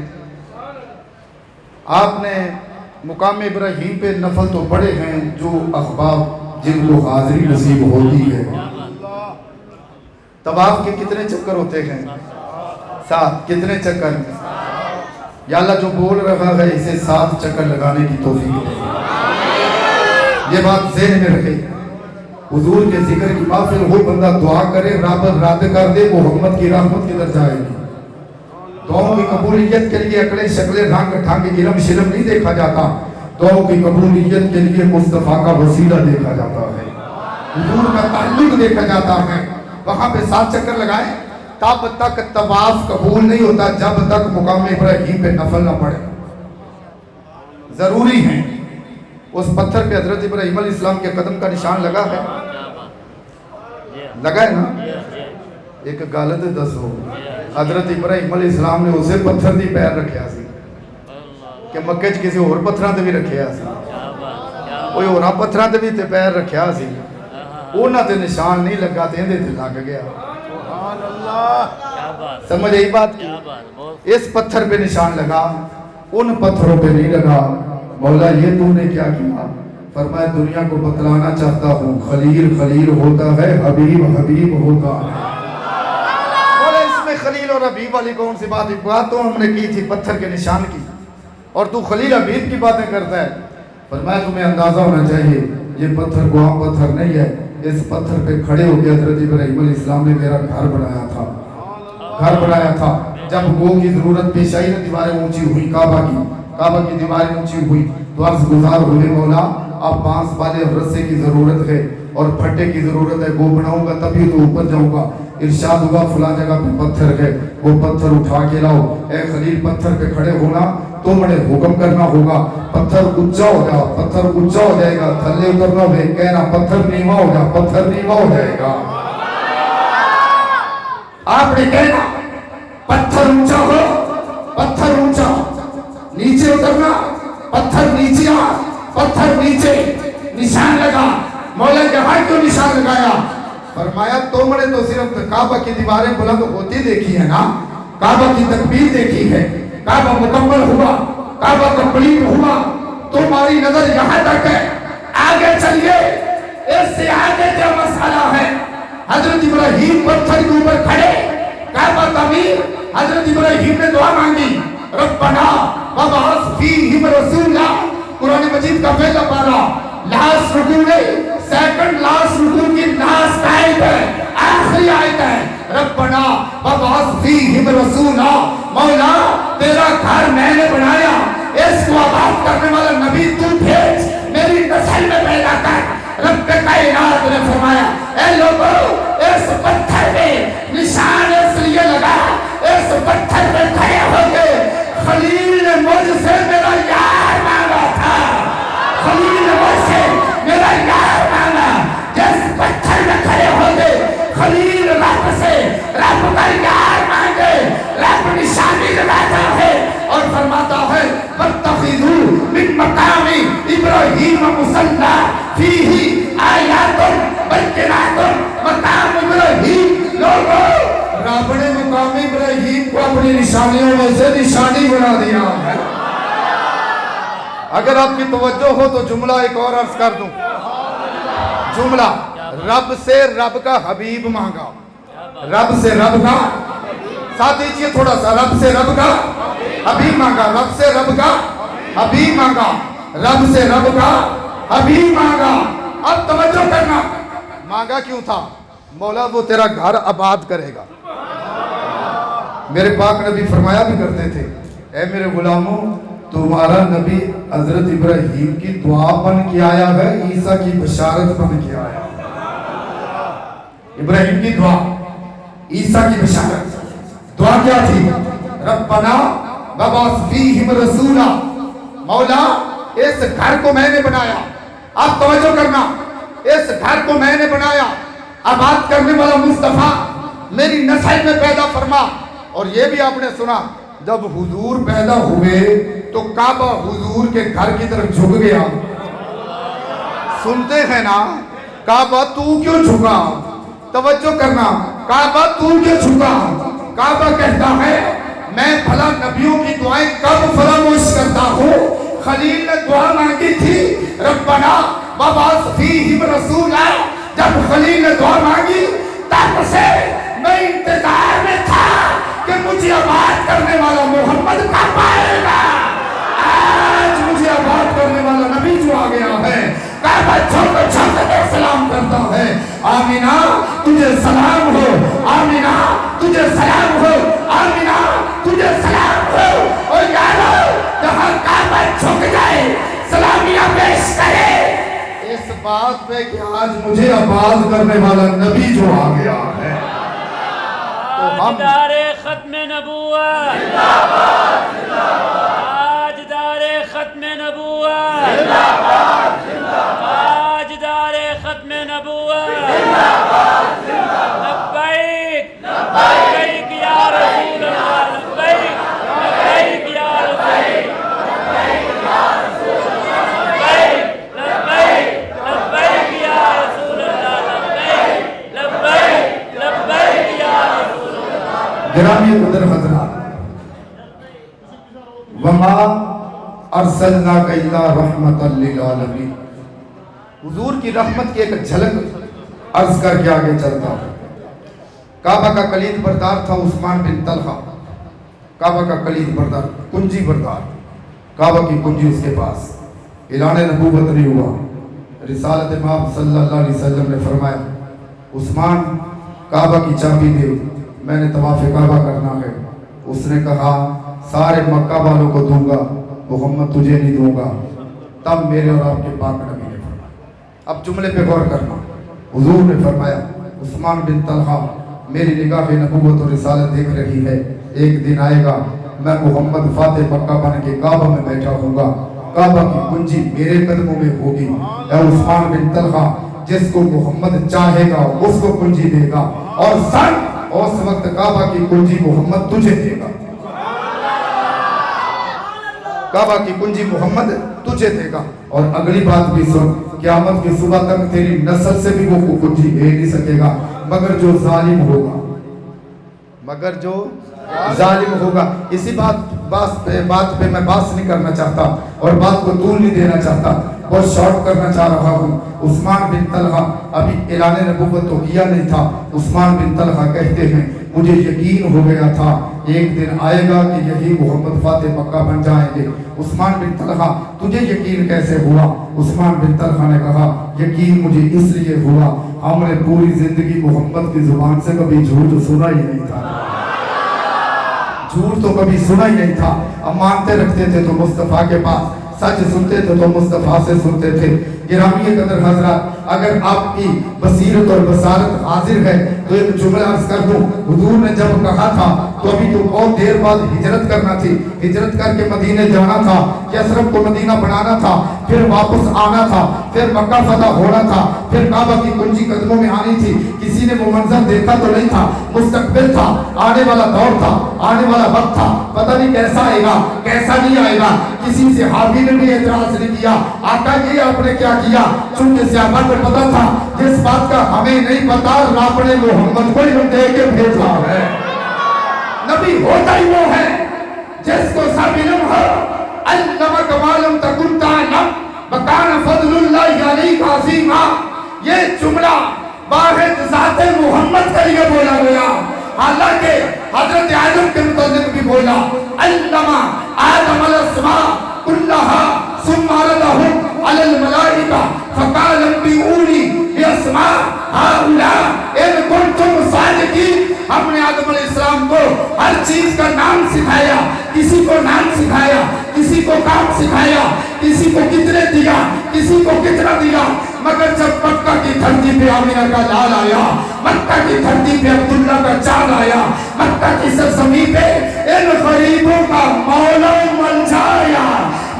आपने मुकाम इब्राहीम पे नफल तो पढ़े हैं, जो अखबाब जिनको हाजिरी नसीब होती है। तवाफ के कितने चक्कर होते हैं? 7। कितने चक्कर? या अल्लाह जो बोल रहा है इसे 7 चक्कर लगाने की तौफीक दे। ये बात ज़हन में रखें। हुजूर के जिक्र की महफिल हो, बंदा दुआ करे, राबत रात कर दे, मोहम्मद की रहमत किधर जाएगी। दुआओं की कबूलियत के लिए अकले शक्ले रंग ढंग इल्म शिल्म नहीं देखा जाता, दुआओं की कबूलियत के लिए मुस्तफ़ा का वसीला देखा जाता है, हुजूर का ताल्लुक देखा जाता है। वहां पे 7 चक्कर लगाए, तब तक तवाफ कबूल नहीं होता जब तक मुकाम इब्राहीम पे नफल ना पड़े। जरूरी है। उस पत्थर पे हजरत इब्राहीम अलैहिस्सलाम के कदम का निशान लगा है, लगा है ना? एक गलत दसो, हजरत इब्राहीम अलैहिस्सलाम ने उसे पत्थर दी पैर रखा सी कि मक्के च किसी होर पत्थरां ते भी रखा सी, कोई होरां पत्थरां ते भी ते पैर रखा सी, उन्हां ते निशान नहीं लगा ते इहदे ते लग गया। सुभान अल्लाह। समझ आई बात की? इस पत्थर पे निशान लगा, उन पत्थरों पे नहीं लगा। मौला ये तूने क्या किया? फरमाया, दुनिया को बतलाना चाहता हूँ, खलील खलील होता है, हबीब हबीब होता है। बोले इसमें खलील और हबीब वाली कौन सी बात? बात तो हमने की थी पत्थर के निशान की, और तू खलील हबीब की बातें करता है। फरमाया, तुम्हें अंदाजा होना चाहिए ये पत्थर को आम पत्थर नहीं है। इस पत्थर पे खड़े होकर हजरत इब्राहीम अलैहिस्सलाम ने मेरा घर बनाया था, घर बनाया था। जब गो की जरूरत पेश आई ना, दीवारें ऊंची हुई, काबा की दीवारें ऊंची हुई, तो अर्ज गुजार हुए, मौला अब बांस वाले रस्से की जरूरत है और फट्टे की जरूरत है, वो बनाऊंगा तभी तो ऊपर जाऊंगा। इरशाद हुआ, फला जगह पे पत्थर है, वो पत्थर उठा के लाओ। ए खलील, पत्थर पे खड़े होना तो बड़े हुक्म करना होगा, पत्थर ऊंचा हो जा, पत्थर ऊंचा हो जाएगा, थल्ले उतरना हो, कहना पत्थर नीवा हो जा, पत्थर नीवा हो जाएगा। आपने कहना पत्थर ऊंचा हो, पत्थर ऊंचा, नीचे उतरना, पत्थर नीचे आ, पत्थर नीचे, निशान लगा। मौला जहां क्यों निशान लगाया? फरमाया, तुमने तो सिर्फ काबा की दीवारें बुलंद होती देखी है ना, काबा की तकबीर देखी है, काबा मुकम्मल हुआ, काबा कंप्लीट हुआ, तुम्हारी नजर यहाँ तक है। आगे चलिए, इससे आगे क्या मसला है? हजरत इब्राहीम पत्थर के ऊपर खड़े, काबा तमीर, हजरत इब्राहीम ने दुआ मांगी, रब्बना वबअस फीहिम रसूला। कुरान मजीद का पहला पारा, लास्ट रुकू नहीं, सेकंड लास्ट रुकू की लास्ट आयत है, आखिरी आयत है। रब्बना वबअस फीहिम रसूला, मौला तेरा घर मैंने बनाया, इसको आबाद करने वाला नबी तू भेज, मेरी नस्ल में पैदा कर। रब कायनात ने फरमाया, ए लोगों, इस पत्थर पे निशान इसलिए लगा, इस पत्थर पे खड़े हो गए, खलील ने मुझसे मेरा यार मांगा था, खलील ने मुझसे मेरा यार मांगा। जिस पत्थर में खड़े हो गए, खलील रब से रब का यार मांगे, निशानियों में से निशानी बना दिया है। अगर आपकी तवज्जो हो तो जुमला एक और अर्ज कर दूं। जुमला, रब से रब का हबीब मांगा, रब से रब का, साथ दीजिए थोड़ा सा, रब से रब का हबीब मांगा, रब से रब का हबीब मांगा, रब से रब का हबीब मांगा। अब तवज्जो करना, मांगा क्यों था? मौला वो तेरा घर आबाद करेगा। मेरे पाक नबी फरमाया भी करते थे, ऐ मेरे गुलामों, तुम्हारा नबी हजरत इब्राहीम की दुआ बन के आया है, ईसा की बशारत बन के आया। इब्राहीम की दुआ, ईसा की बशारत। दुआ क्या थी? रब्बना वबास फीहिम रसूला, मौला इस घर को मैंने बनाया, आप तवज्जो करना, इस घर को मैंने बनाया, आबाद करने वाला मुस्तफा मेरी नस्ल में पैदा फरमा। और ये भी आपने सुना, जब हुजूर पैदा हुए तो काबा हुजूर के घर की तरफ झुक गया। सुनते हैं ना, काबा तू क्यों झुका? तवज्जो करना, काबा तू क्यों झुका? काबा कहता है मैं भला नबियों की दुआएं कब फरामोश करता हूँ। खलील ने दुआ मांगी थी, रब्बना वबास फीहिम रसूला, जब खलील ने दुआ मांगी तब से मैं इंतजार में था कि मुझे आबाद करने वाला मोहम्मद कब आएगा। आज मुझे आबाद करने वाला नबी जो आ गया है, काबा झुक झुक के सलाम करता है, आमीना तुझे सलाम हो, आमीना तुझे सलाम हो, आमीना तुझे सलाम हो। और यारो जहाँ काबा झुक जाए, सलामियाँ पेश करे इस बात पे कि आज मुझे आबाद करने वाला नबी जो आ गया है। तो हम दारे खत्म नबूवत, आज दारे खत्म नबूवत, आज दारे खत्म नबूवत, लब्बैक लब्बैक या रसूल अल्लाह, लब्बैक लब्बैक या रसूल, लब्बैक लब्बैक लब्बैक या रसूल अल्लाह, लब्बैक लब्बैक लब्बैक या रसूल अल्लाह। गिरामी कदर हजरात, वमा अरसलनाका इल्ला रहमतल लिल आलमीन, हुजूर की रहमत की एक झलक अर्ज करके आगे चलता हूं। काबा का कलीद बरदार था उस्मान बिन तलहा, काबा का कलीद बरदार, कुंजी बरदार, काबा की कुंजी उसके पास। ऐलान नबूवत नहीं हुआ, रिसालत माब सल्लल्लाहु अलैहि वसल्लम ने फरमाया, उस्मान काबा की चाबी दे, मैंने तवाफ काबा करना है। उसने कहा सारे मक्का वालों को दूंगा, मोहम्मद तुझे नहीं दूंगा। तब मेरे और आपके पाक नबी ने फरमाया, अब जुमले पे गौर करना, हुजूर ने फरमाया, उस्मान बिन तलहा मेरी निगाह नबूवत और रिसालत देख रही है, एक दिन आएगा मैं मोहम्मद फातिह मक्का बन के काबा में बैठा होऊंगा, काबा की कुंजी मेरे कदमों में होगी। ऐ उस्मान बिन तलहा, जिसको मोहम्मद चाहेगा उसको कुंजी देगा, और सन उस वक्त काबा की कुंजी मोहम्मद तुझे देगा, काबा की कुंजी मोहम्मद तुझे देगा। और अगली बात भी सुन, क़यामत की सुबह तक तेरी नस्ल से भी वो कुंजी ले नहीं सकेगा, मगर जो जालिम होगा, मगर जो जालिम होगा। इसी बात पे मैं बात नहीं करना चाहता और बात को तूल नहीं देना चाहता, बहुत शॉर्ट करना चाह रहा हूँ। उस्मान बिन तलहा अभी ऐलान नबूवत तो किया नहीं था। उस्मान बिन तलहा कहते हैं मुझे यकीन हो गया था एक दिन आएगा कि यही मोहम्मद फातिह मक्का बन जाएंगे। उस्मान बिन तलहा तुझे यकीन कैसे हुआ? उस्मान बिन तलहा ने कहा यकीन मुझे इसलिए हुआ, हमने पूरी जिंदगी मोहम्मद की जुबान से कभी झूठ सुना ही नहीं था, झूठ तो कभी सुना ही नहीं था। अब मानते रखते थे तो मुस्तफ़ा के पास, सच सुनते थे तो मुस्तफ़ा से सुनते थे। गिरामी कदर हजरात, अगर आपकी बसीरत और बसारत हाजिर है तो एक जुमला अर्ज कर दूं। हुजूर ने जब कहा था तो अभी तो बहुत देर बाद हिजरत करना थी, हिजरत करके मदीने जाना था, यसरब को मदीना बनाना था, फिर वापस आना था, फिर मक्का फतह होना था, फिर काबा की कुंजी कदमों में आनी थी। किसी ने वो मंजर देखा तो नहीं था, मुस्तकबिल था, आने वाला दौर था, आने वाला वक्त था, पता नहीं कैसा आएगा कैसा नहीं आएगा। किसी से हावी ने भी एतराज नहीं किया, आका ये आपने क्या किया, चूंकि सहाबा को पता था जिस बात का हमें नहीं पता, आपने मोहम्मद को ही दे के भेजा है। नबी कामी होता ही वो है जिसको सब इल्म हो। अल्लमक मालूम तकुन तालम बकान फजलुल्लाहि अलैका अज़ीमा। ये जुमला वाहिद ज़ाते मोहम्मद के लिए बोला गया, हालांकि हजरत आदम के मुतालिक भी बोला अल्लमा आदम अल-अस्मा कुल्लहा सुम्मा अरदहु अलल मलाइका फकाल अंबिऊनी बिअस्मा हाउला इन कुंतुम सादिकीन। हमने आदम अलैहिस्सलाम को हर चीज का नाम सिखाया, किसी को नाम सिखाया, किसी को काम सिखाया, किसी को कितने दिया, किसी को कितना दिया, मगर जब मक्का की धरती पे आमिना का लाल आया, मक्का की धरती पे अब्दुल्ला का चांद आया, मक्का की सरजमीन पे इन गरीबों का मौला मंजाया,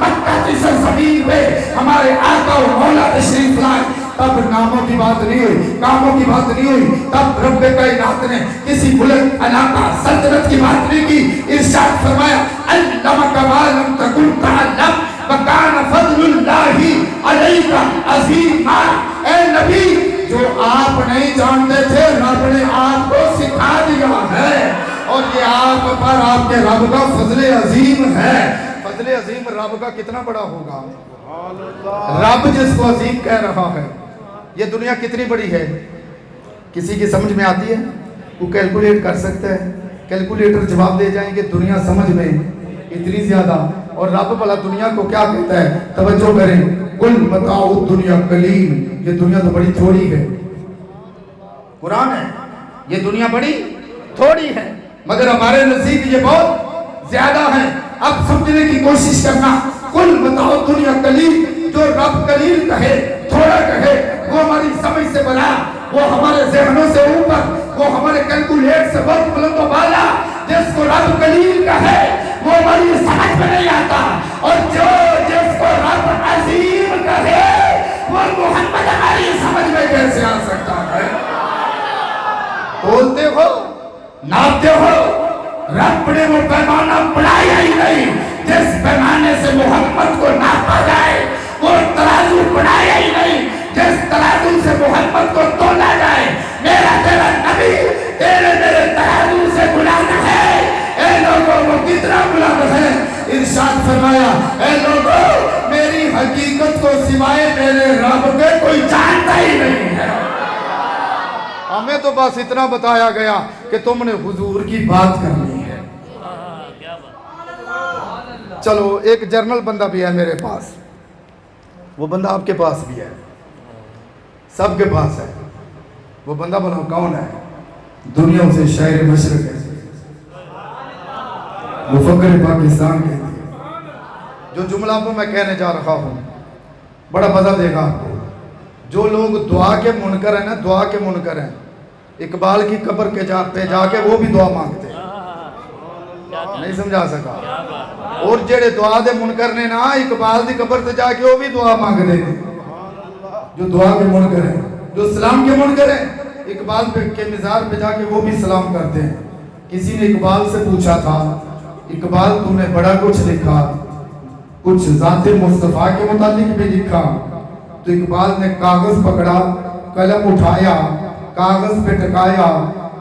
मक्का की सरजमीन पे हमारे आका और मौला तशरीफ लाए। तब नामों की बात नहीं हुई, कामों की बात नहीं हुई, तब रब्बे कायनात ने किसी बुलंद अलाका सल्तनत की बात नहीं की। इरशाद फरमाया अल्लमक मा लम तकुन तअल्लम वकान फज़लुल्लाहि अलैका अज़ीमा। ए नबी, जो आप नहीं जानते थे रब ने आपको सिखा दिया है, और ये आप पर आपके रब का फजले अजीम है। फजले अजीम रब का कितना बड़ा होगा। रब जिसको अजीम कह रहा है, ये दुनिया कितनी बड़ी है किसी की समझ में आती है? वो कैलकुलेट कर सकता है, कैलकुलेटर जवाब दे जाएंगे दुनिया समझ में इतनी ज्यादा। और रब भला दुनिया को क्या कहता है? तवज्जो करें, कुल मताउ दुनिया कलील, ये दुनिया तो बड़ी थोड़ी है। कुरान है, ये दुनिया बड़ी थोड़ी है, मगर हमारे नसीब ये बहुत ज्यादा है। अब समझने की कोशिश करना, कुल मताउ दुनिया कलील, जो रब कलील कहे, थोड़ा कहे, वो हमारी समझ से बड़ा, वो हमारे ज़हनों से ऊपर, वो हमारे कैलकुलेट से बहुत बुलंद वाला। जिसको रब कलील कहे वो हमारी समझ में नहीं आता, और जो जिसको रब अजीम कहे वो मोहम्मद हमारी समझ में कैसे आ सकता है? बोलते हो, नापते हो, रब ने वो पैमाना बढ़ाया ही नहीं जिस पैमाने से मोहम्मद को नापा जाए, वो तराजू बढ़ाया ही नहीं जिस तराजू से मोहम्मद को तोला जाए। मेरा तेरा नबी तेरे मेरे तराजू से बुलाना है। ए लोगों, वो कितना बुलाना है? इरशाद फरमाया, ए लोगों, मेरी हकीकत को सिवाय मेरे रब के कोई जानता ही नहीं है। हमें तो बस इतना बताया गया कि तुमने हुजूर की बात करनी है। चलो, एक जर्नल बंदा भी है मेरे पास, वो बंदा आपके पास भी है, सबके पास है। वो बंदा बोलो कौन है? दुनिया से शायर मशरक है, मुफक्किर पाकिस्तान कहते हैं। जो जुमला को मैं कहने जा रहा हूँ बड़ा मजा देगा आपको। जो लोग दुआ के मुनकर है ना, दुआ के मुनकर हैं, इकबाल की कब्र के पे जाके वो भी दुआ मांगते हैं। नहीं समझा सका? और जेड़े दुआ दे मुनकर ने ना, इकबाल की कब्र से जाके वो भी दुआ मांगते हैं। जो दुआ के मुनकर हैं, जो सलाम के मुनकर हैं, इकबाल के मिज़ार पे जाके वो भी सलाम करते हैं। किसी ने इकबाल से पूछा था, इकबाल तूने बड़ा कुछ लिखा, कुछ ज़ाते मुस्तफ़ा के मुतालिक भी लिखा। तो इकबाल ने कागज पकड़ा, कलम उठाया, कागज पे टकाया,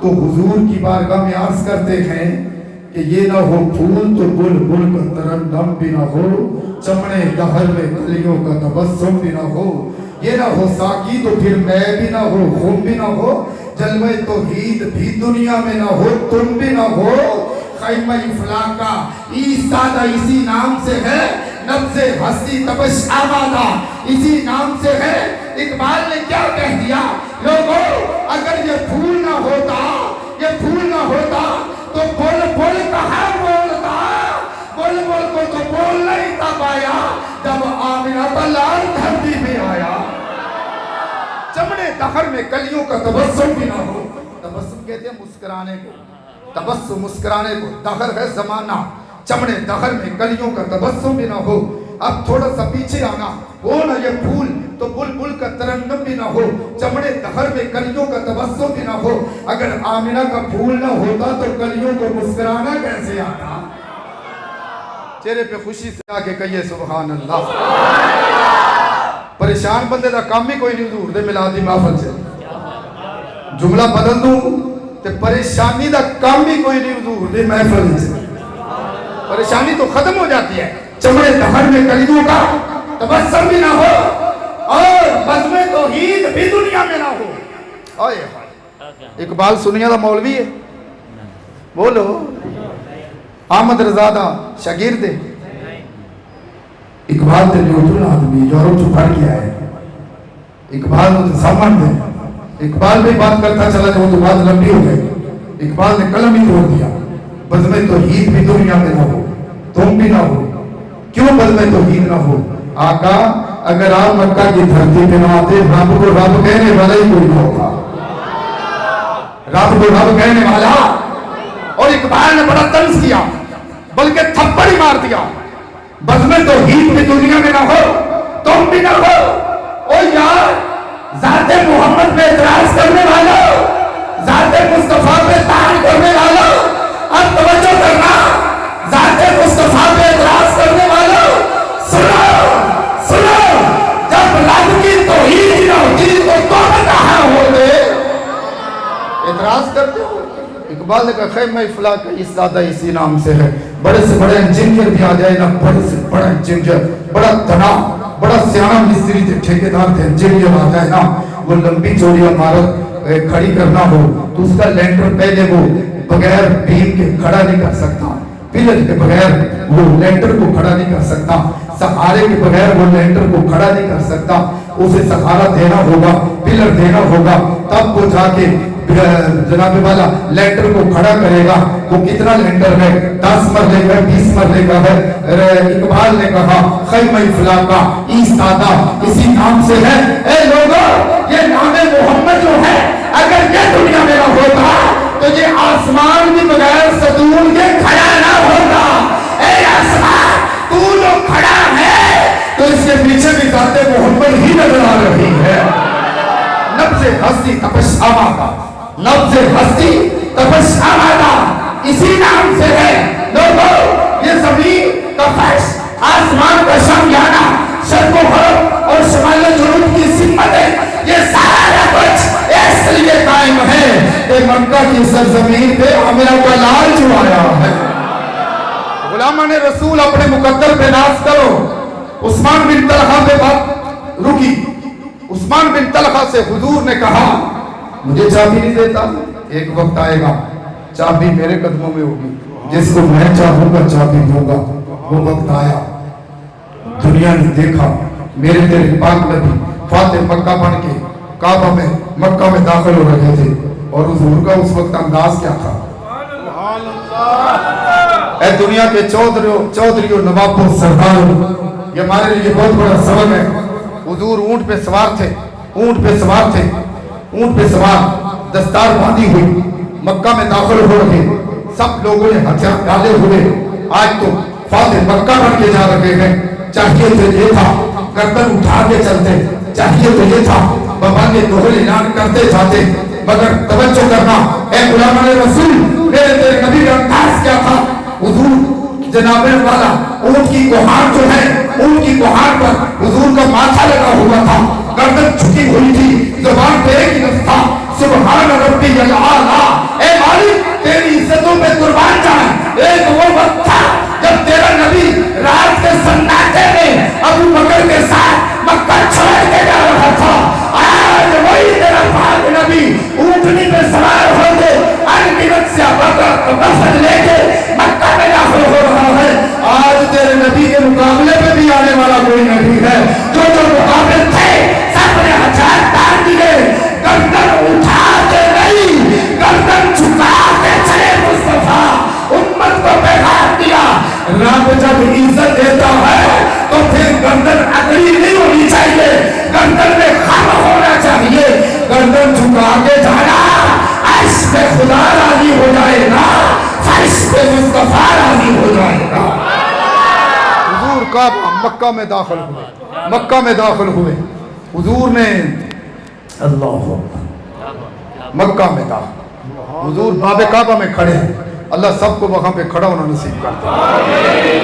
तो हुजूर की बारगाह में अर्ज करते हैं कि ये ना हो फूल तो बुलबुल का तरन्नम भी ना हो, चमड़े दहर में कलियों का तबस्सुम भी ना हो, ये ना हो साकी तो फिर मैं भी ना हो, खून भी ना हो, जलवे तौहीद भी दुनिया में ना हो, तुम भी ना हो। खैमा इफलाक का ईसादा इसी नाम से है, नब्ज़े हस्ती तबश आबादा इसी नाम से है। इकबाल ने क्या कह दिया? लोगों, अगर ये फूल ना होता, ये फूल ना होता तो बोल बोल कहाँ बोलता, बोल बोल को तो बोल नहीं था पाया जब आमिना का लाल धरती पे आया। चमड़े दहर में कलियों का तबस्सुम भी ना हो। तबस्सुम कहते हैं मुस्कुराने को, तबस्सुम मुस्कुराने को, दहर है जमाना, चमड़े दहर में कलियों का तबस्सुम भी ना हो। अब थोड़ा सा पीछे आना, हो ना ये फूल तो बुलबुल का तरन्नुम भी ना हो, चमड़े दहर में कलियों का तबस्सुम भी ना हो। अगर आमिना का फूल ना होता तो कलियों को मुस्कुराना कैसे आता? चेहरे पे खुशी से आके कहिए सुभान अल्लाह। परेशान बंदे का काम ही कोई नहीं हुजूर दे मिलाद दी महफिल से। जुमला बदल दूं تے پریشانی دا کام بھی کوئی نہیں حضور دے محفل سے پریشانی تو ختم ہو جاتی ہے چمڑے دہن میں کلیوں کا تبسم بھی نہ ہو اور بزم توحید بھی دنیا میں نہ ہو آئے اقبال سنیا دا مولوی ہے بولو احمد رضا دا شاگرد ہے اقبال تے نیوٹرل آدمی یورپ جو پڑھ کے آئے اقبال تو سامن دے اقبال بھی بات کرتا چلا جو تو بات لمبی ہو گئی اقبال نے قلم ہی توڑ دیا بزم توحید بھی دنیا میں نہ ہو تم بھی نہ ہو کیوں بزم توحید نہ ہو آقا اگر آپ مکہ کی دھرتی پہ نہ آتے رب کو رب کہنے والا ہی کوئی نہ ہوتا رب کو رب کہنے والا اور اقبال نے بڑا طنز کیا بلکہ تھپڑ ہی مار دیا بزم توحید بھی دنیا میں نہ ہو تم بھی نہ ہو او یار ذات محمد پہ اعتراض کرنے والا ذات مصطفیٰ پہ تعریف کرنے والا اب توجہ کرنا ذات مصطفیٰ پہ اعتراض کرنے والا سنو جب رب کی توحید نہ ہوتی تو تم کہاں ہوتے اعتراض کرتے ہو اقبال نے کہا خیمہ فلاں کا اس دادا اسی نام سے ہے بڑے سے بڑے انجینئر بھی آ جائے نا بڑے سے بڑا انجینئر بڑا تنا بڑا سیاح مستری تھے ٹھیکیدار تھے انجینئر آ جائے نا وہ لمبی چوڑی عمارت کھڑی کرنا ہو تو اس کا لینٹر پہلے وہ بغیر بیم کے کھڑا نہیں کر سکتا پلر کے بغیر وہ لینٹر کو کھڑا نہیں کر سکتا سہارے کے بغیر وہ لینٹر کو کھڑا نہیں کر سکتا اسے سہارا دینا ہوگا پلر دینا ہوگا تب وہ جا کے جناب والا لینٹر کو کھڑا کرے گا وہ کتنا لینٹر ہے 10 مرلے کا 20 مرلے کا ہے اقبال نے کہا خیمہ فلاں کا ایستادہ اسی نام سے ہے اے لوگوں یہ نام محمد جو ہے اگر یہ دنیا میں نہ ہوتا تو یہ آسمان بھی بغیر ستون کے کھڑا نہ ہوتا اے آسمان تو جو کھڑا ہے تو اس کے پیچھے بھی ذات محمد ہی نظر آ رہی ہے نبض ہستی تپش آمادہ نبض ہستی تپش آمادہ اسی نام سے ہے لوگوں یہ زمین کا فرش آسمان کا شامیانہ شرق و غرب اور شمال و جنوب کی سمتیں یہ سارا کچھ اس لیے قائم ہے کہ مکہ کی سرزمین پہ عامرہ کا لال جو آیا ہے غلامان رسول اپنے مقدر پہ ناز کرو عثمان بن طلحہ پہ بات رکی عثمان بن طلحہ سے حضور نے کہا مجھے چابی نہیں دیتا ایک وقت آئے گا چابی میرے قدموں میں ہوگی جس کو میں چاہوں گا چابی دوں گا وہ وقت آیا دنیا نے دیکھا میرے تیرے پاک نبی فاتح مکہ بن کے کعبہ میں مکہ میں داخل ہو رہے تھے اور حضور کا اس وقت انداز کیا تھا اے دنیا کے چودھریوں نوابوں سرداروں یہ ہمارے لیے بہت بڑا سبق ہے حضور اونٹ پہ سوار تھے اونٹ پہ سوار تھے اونٹ پہ سوار دستار باندھی ہوئی مکہ میں داخل ہو رہے سب لوگوں نے ہتھیار ڈالے ہوئے آج تو فاتح مکہ بن کے جا رہے ہیں چاہیے تو یہ تھا گردن اٹھا کے چلتے چاہیے تو یہ تھا بابا کے دوہل اعلان کرتے جاتے مگر توجہ کرنا اے غلامان رسول میرے تیرے نبی کا انداز کیا تھا حضور جناب والا اونٹ کی کوہار جو ہے اونٹ کی کوہار پر حضور کا ماتھا لگا ہوا تھا گردن جھکی ہوئی تھی زبان پہ ایک لفظ تھا سبحان ربی الاعلی اے مالک تیری عزتوں پہ قربان جائیں ایک وہ وقت تھا جب تیرا نبی رات کے سناٹے میں ابو بکر کے ساتھ مکہ چھوڑ کے جا رہا تھا آج وہی تیرا پاک نبی اونٹنی پہ سوار ہو کے انگنت سے وفد لے کے مکہ میں داخل ہو رہا ہے آج تیرے نبی کے مقابلے پہ بھی آنے والا کوئی نبی ہے جو مقابل تھے سب نے ہتھیار ڈال دیے گردن اٹھا کے نہیں گردن جھکا کے چلے مصطفیٰ امت کو پیغام دیا رب جب عزت دیتا ہے تو پھر گردن اگلی نہیں ہونی چاہیے گردن میں خم ہونا چاہیے گردن جھکا کے جانا عرش پہ خدا راضی ہو جائے گا فرش پہ مصطفیٰ راضی ہو جائے گا حضور کعبہ مکہ میں داخل ہوئے مکہ میں داخل ہوئے حضور نے اللہ مکہ میں داخل حضور باب کعبہ میں کھڑے ہیں اللہ سب کو وہاں پہ کھڑا ہونا نصیب کرتا ہے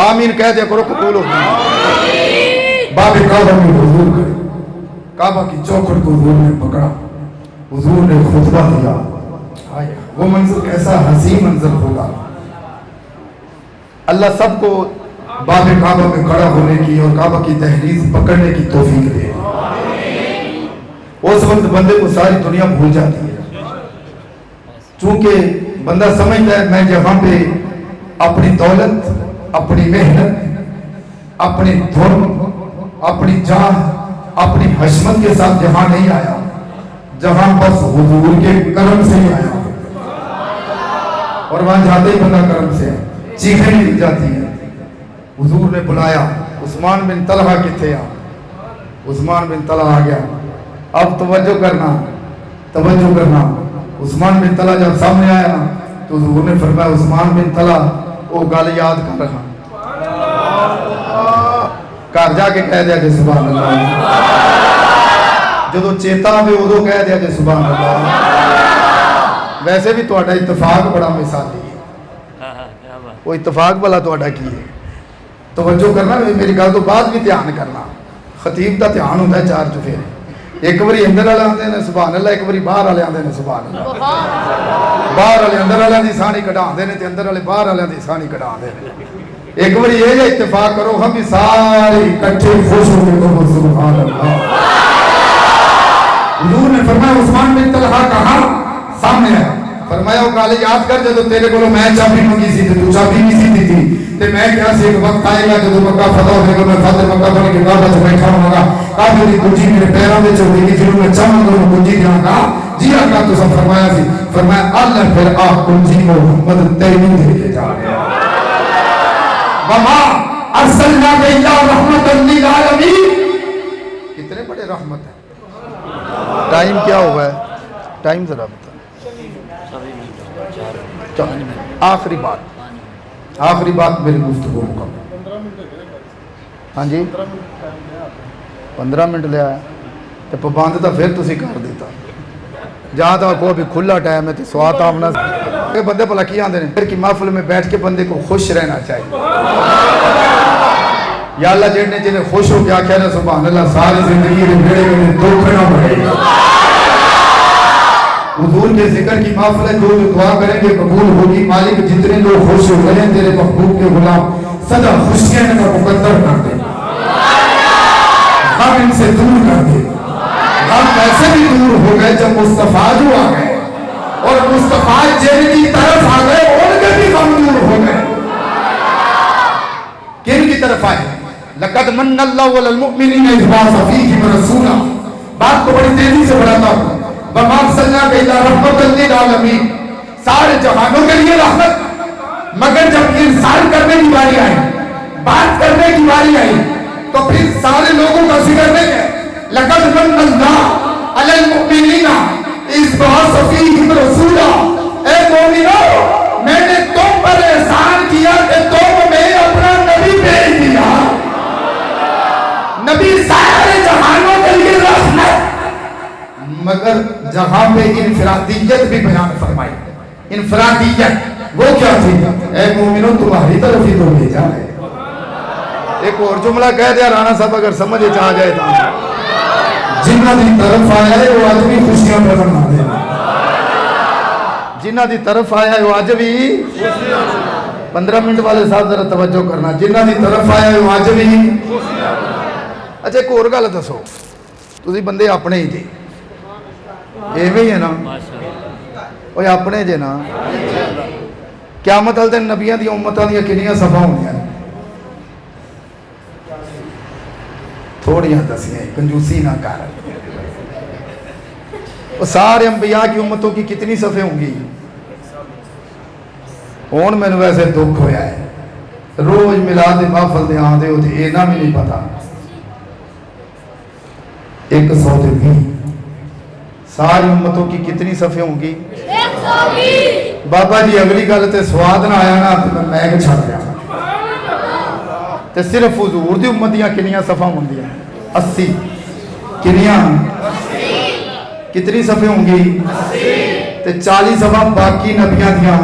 آمین کہہ دیا کرو قبول ہو باب کعبہ میں حضور کھڑے کعبہ کی چوکھٹ کو حضور نے پکڑا حضور نے خطبہ دیا वो मंजर कैसा हसी मंजर होगा। अल्लाह सबको बाबे काबा में खड़ा होने की और काबा की दहलीज पकड़ने की तौफीक दे। उस वक्त बंदे को सारी दुनिया भूल जाती है, चूंकि बंदा समझता है मैं जहां पे अपनी दौलत, अपनी मेहनत, अपनी धुन, अपनी जान, अपनी हशमत के साथ जहां नहीं आया, जहां बस हुजूर के करम से ही आया, और वहां जाते ही बंदा करम से चीखें निकल जाती है। हुजूर ने बुलाया, उस्मान बिन तलहा किथे आ? उस्मान बिन तलहा आ गया। अब तवज्जो करना, तवज्जो करना। उस्मान बिन तलहा जब सामने आया ना, तो हुजूर ने फरमाया उस्मान बिन तलहा वो गल याद कर रहा, घर जाके कह दिया जे सुभान अल्लाह, जदों चेता आवे उदों कह दिया जे सुभान अल्लाह। वैसे भी तुहाडा इत्तफाक बड़ा मिसाली है, वो इत्तफाक भला तुहाडा की है? तवज्जो करना, मेरी गल तो बाद भी ध्यान करना। खतीब का ध्यान होता है चार चुफेरे, एक बारी अंदर वाले आते हैं सुभान अल्लाह, एक बारी बाहर वाले आते हैं सुभान अल्लाह। बाहर वाले अंदर वाले की सानी कढ़ाते हैं, अंदर वाले बाहर वाले की सानी कढ़ाते हैं। एक बारी ये इत्तेफाक करो, हम भी सारे इकट्ठे खुश हो गए कहो सुभान अल्लाह। हुजूर ने फरमाया उस्मान बिन तलहा कहाँ? सामने है। फरमाया वो गल याद कर जब तेरे को मैं चाबी मंगी सी तू चाबी नहीं सी दी थी, ते मैं क्या से एक वक्त आएगा जब मक्का फतह होगा, मैं फतेह मक्का बन के काबा में बैठा होऊंगा, काबे की कुंजी मेरे पैरों में होगी, जिन्हों मैं चाहूंगा वो कुंजी दूंगा। जी आका तो सब फरमाया सी, फरमाया अल्लाह फिर आप कुंजी मोहम्मद तैयब लेके जा रहे हैं। वमा अरसलनाका इल्ला रहमतन लिल आलमीन। कितने बड़े रहमत है। टाइम क्या हुआ है? टाइम जरा बता। आखिरी बात मेरी गुफ्तगू मुकम्मल। हाँ जी 15 मिनट लिया तो पाबंद तो फिर तुसी कर दिता। जहाँ तक को अभी खुला टाइम है तो स्वाद आपना बंदे भला की आते हैं फिर की महफिल में बैठ के बंदे को खुश रहना चाहिए। या अल्लाह जिन्हें जिन्हें खुश हो के आख्या ना सुभान अल्लाह, सारी जिंदगी के बेड़े में दुख ना बढ़े। हुजूर के जिक्र की महफिल है, जो दुआ करेंगे कबूल होगी। मालिक जितने लोग खुश हो गए तेरे महबूब के गुलाम सदा खुशियां का मुकद्दर कर दे, हम इनसे दूर कर दे। हम वैसे भी दूर हो गए जब मुस्तफा जो आ गए, और मुस्तफा जिनकी तरफ आ गए उनके भी हम दूर हो गए। किन की तरफ आए? लक़द मन्नल्लाहु अलल मुमिनीना इज़ बअसा फ़ीहिम रसूला। बात को बड़ी तेजी से बढ़ाता हूं। वमा अरसलनाका इल्ला रहमतन लिल आलमीन, सारे जहानों के लिए रहमत। मगर जब इंसान करने की बारी आई, बात करने की बारी आई, तो फिर सारे लोगों का जिक्र नहीं है। लक़द मन्नल्लाहु अलल मुमिनीना इज़ बअसा फ़ीहिम रसूला। ए मोमिनो, मैंने तुम पर एहसान किया कि तुम में अपना नबी भेज दिया। नबी सारे जहानों के लिए रहमत। मगर जहां पे इनफरादियत भी बयान फरमाई, इनफरादियत वो क्या थी? ए मोमिनो तुम्हारी तरफ ही तो भेजा है। एक और जुमला कह दिया राणा साहब, अगर समझ आ जाए तो जिन्ना दी तरफ आया है वो आज भी खुशियां मना दे। जिन्ना दी तरफ आया है वो आज भी 15 मिनट वाले साहब जरा तवज्जो करना। जिन्ना दी तरफ आया है वो आज भी। अच्छा एक और गल दसो, तुसी बंदे अपने ही जे एवें ही है ना, वो अपने जे ना। क़यामत वाले दिन नबियां दी उम्मतां दी कितनियां सफा होंदियां? थोड़ियां दसियां, कंजूसी ना कर। वो सारे अंबिया की उम्मतों की कितनी सफ़े होंगी? हुण मैनूं वैसे दुख होया है, रोज मिलाद दी महफिल दे आंदे हो ते इन्ना भी नहीं पता 120 सारी उम्मतों की कितनी सफ़े होंगी? 120। बाबा जी अगली गल ते स्वाद ना आया ना तो मैं मैग छड़ गया। ते सिर्फ हुजूर दी उम्मत दियां कितनियां सफ़ा होंदियां? 80। कितनियां? 80। कितनी सफ़े होंगी? 80। ते 40 सफ़ा बाकी नबियां दियां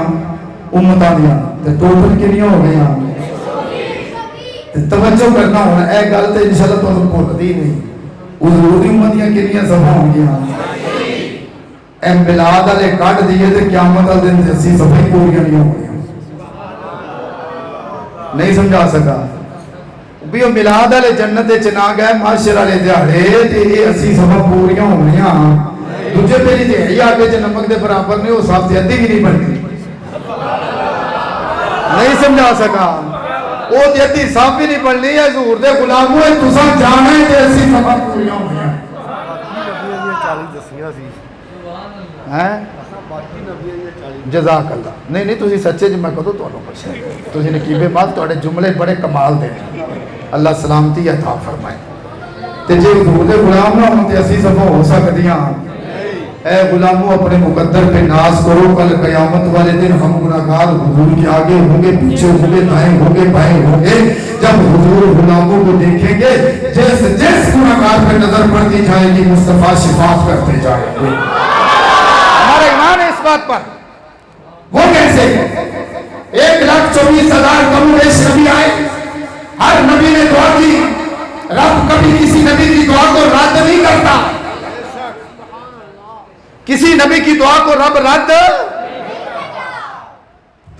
उम्मतां दियां, ते टोटल कितनियां हो गईयां? 120। ते तवज्जो करना हुण ए गल ते इंशाअल्लाह तुहानूं भुलदी नहीं। हुजूर दी उम्मत दियां कितनियां सफ़ा होंगियां? اے ملاد والے کٹ دیے تے قیامت والے دن تے اسی سبھی پوریاں نہیں ہونی. نہیں سمجھا سکا بھی وہ ملاد والے جنت وچ نہ گئے معاشر والے دیہڑے تے یہ اسی سبھی پوریاں ہونیاں. دوجے پہلی دیہڑی آٹے چ نمک دے برابر نہیں ہو سکتی ادھی بھی نہیں بنتی. نہیں سمجھا سکا وہ تے ادھی صاف بھی نہیں بننی ہے. حضور دے غلاموں تساں جانا ہے تے اسی سبھی پوریاں ہونیاں. جزاک اللہ. نہیں نہیں تسی سچے جی میں کدو تانوں پوچھیا تسی نقیبے مال تواڈے جملے بڑے کمال دے اللہ سلامتی عطا فرمائے. تے جے حضور دے غلام نہ ہون تے اسی سب ہو سکدیاں. اے غلاموں اپنے مقدر پہ ناز کرو. کل قیامت والے دن ہم گناہگار حضور کے آگے ہوں گے پیچھے ہوں گے دائیں ہوں گے بائیں ہوں گے. جب حضور غلاموں کو دیکھیں گے جس گناہگار پہ نظر پڑتی جائے گی مصطفیٰ شفاعت کرتے جائیں گے. ہمارا ایمان ہے اس بات پر. وہ کیسے 1,24,000 کم بیش نبی آئے. ہر نبی نے دعا کی. رب کبھی کسی نبی کی دعا کو رد نہیں کرتا. کسی نبی کی دعا کو رب رد.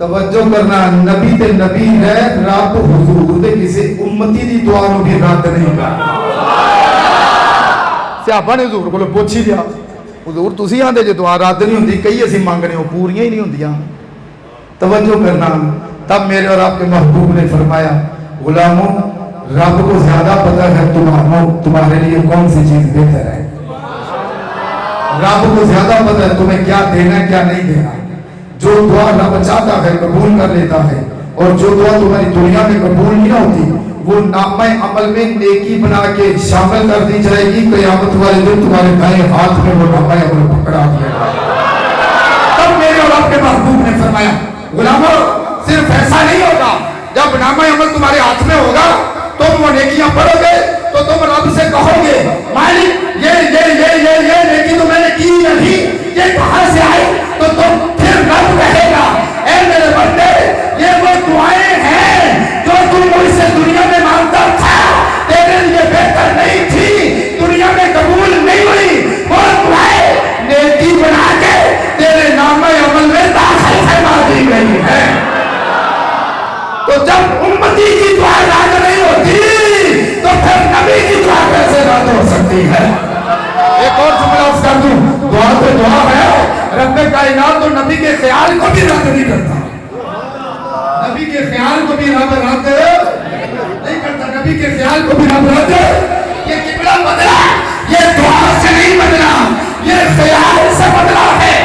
توجہ کرنا نبی تے نبی ہے. رب حضور دے کسی امتی دی دعا نو بھی رد نہیں کرتا. صحابہ نے حضور کو پوچھ ہی دیا حضور تسی آندے جو دعا رد نہیں ہوندی کئی اسی مانگنے ہو پوریاں ہی نہیں ہوندیاں. توجہ کرنا تب میرے اور آپ کے محبوب نے فرمایا غلاموں رب کو زیادہ پتہ ہے تمہارے لیے کون سی چیز بہتر ہے. رب کو زیادہ پتہ ہے تمہیں کیا دینا ہے کیا نہیں دینا. جو دعا رب چاہتا ہے قبول کر لیتا ہے اور جو دعا تمہاری دنیا میں قبول نہیں ہوتی وہ نامہ عمل میں نیکی بنا کے شامل کر دی جائے گی. قیامت والے دن تمہارے دائیں ہاتھ میں وہ نامہ عمل پکڑا دیا گا. تب میرے اور آپ کے محبوب نے فرمایا غلاموں صرف ایسا نہیں ہوگا. جب نامہ عمل تمہارے ہاتھ میں ہوگا تم وہ نیکیاں پڑھو گے تو تم رب سے کہو گے مالک یہ نیکی تو میں نے کی نہیں یہ کہاں سے آئی. تو تم پھر رب کہے گا اے میرے بندے یہ وہ دعائیں ہیں جو تم مجھ سے دنیا میں مانگتا تھا تیرے لیے بہتر نہیں تھی دنیا میں قبول نہیں ہوئی. وہ دعائیں نیکی بنا کے تیرے نامہ عمل میں داخل فرما دی گئی ہے. تو جب امتی کی دعا رد نہیں ہوتی تو پھر نبی کی دعا کیسے رد ہو سکتی ہے. ایک اور جملہ اس کر دوں دعا تو دعا ہے. رب کائنات تو نبی کے خیال کو بھی رد نہیں کرتا. نبی کے خیال کو بھی رب رد نہیں کرتا. نبی کے خیال کو بھی رب رد. یہ قبلہ بدلا یہ دعا سے نہیں بدلا یہ خیال سے بدلا ہے.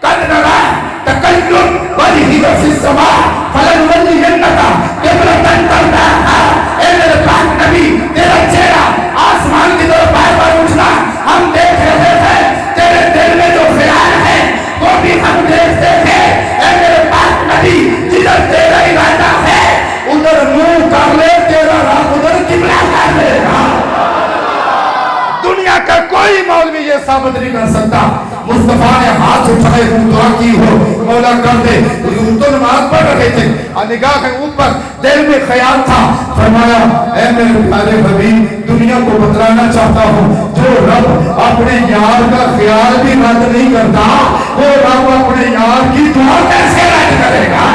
قد نرى تقلب وجهك في السماء فلنولينك قبلة ترضاها. اے میرے پاک نبی تیرا چہرہ آسمان کی طرف بار بار اٹھنا ہم دیکھ رہے تھے. تیرے دل میں جو خیال ہے وہ بھی ہم دیکھتے تھے. اے میرے پاک نبی جدھر تیرا ارادہ ہے ادھر منہ کر لے تیرا راہ ادھر قبلہ کر لے گا. دنیا کا کوئی مولوی یہ ثابت نہیں کر سکتا. مصطفیٰ نے ہاتھ اٹھائے وہ دعا کی ہو مولا کر دے. حضور تو نماز پڑھ رہے تھے نگاہ کے اوپر دل میں خیال تھا. فرمایا اے میرے پیارے حبیب دنیا کو بتلانا چاہتا ہوں جو رب اپنے یار کا خیال بھی رد نہیں کرتا وہ رب اپنے یار کی دعا کیسے رد کرے گا.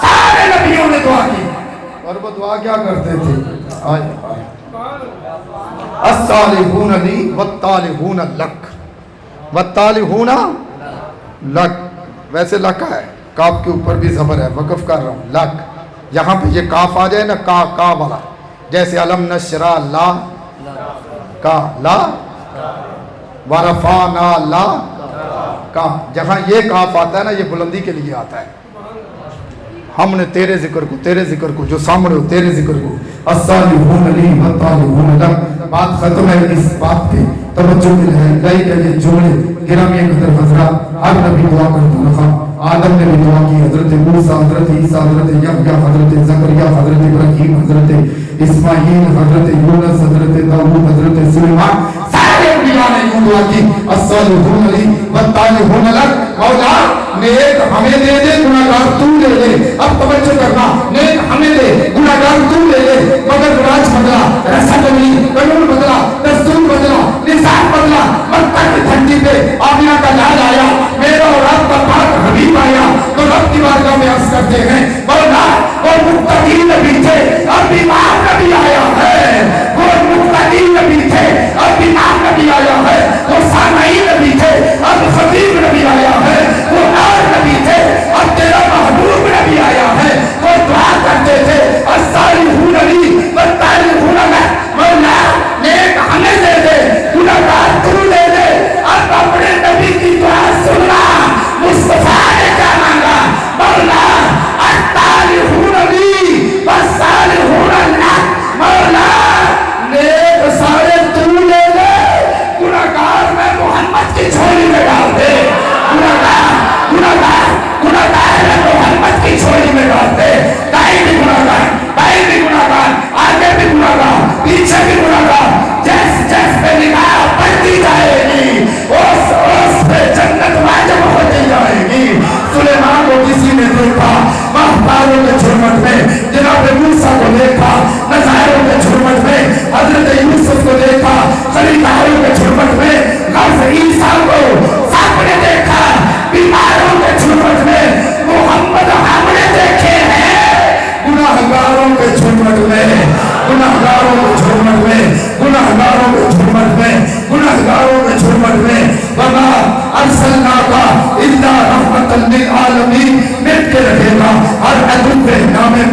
سارے نبیوں نے دعا کی اور وہ دعا کیا کرتے تھے الصالحون لی والطالحون لک والطالحون لک. ویسے لک ہے کاف کے اوپر بھی زبر ہے وقف کر رہا ہوں لک. یہاں پہ یہ کاف آ جائے نا کا والا جیسے علم نشرا لا کا لا ورفعنا لا کا. جہاں یہ کاف آتا ہے نا یہ بلندی کے لیے آتا ہے. ہم نے تیرے ذکر کو جو سامنے ہو تیرے ذکر کو الصالحون لی والطالحون لک. بات ختم ہے اس بات پہ توجہ کے لیے گئی کہ یہ جملے گرامی قدر حضرات ہر نبی دعا کرتا رہا. آدم نے بھی دعا کی حضرت موسیٰ حضرت عیسیٰ حضرت یحییٰ حضرت زکریا حضرت ابراہیم حضرت اسماعیل حضرت یونس حضرت داؤد حضرت سلیمان سارے انبیاء نے یہ دعا کی الصالحون لی والطالحون لک. مولا نیک ہمیں دے دے گناہگار تو لے لے. اب توجہ کرنا نیک ہمیں دے گناہگار تو لے لے. مگر راج بدلا رسم بدلی قانون بدلا دستور بدلا نظام بدلا مکہ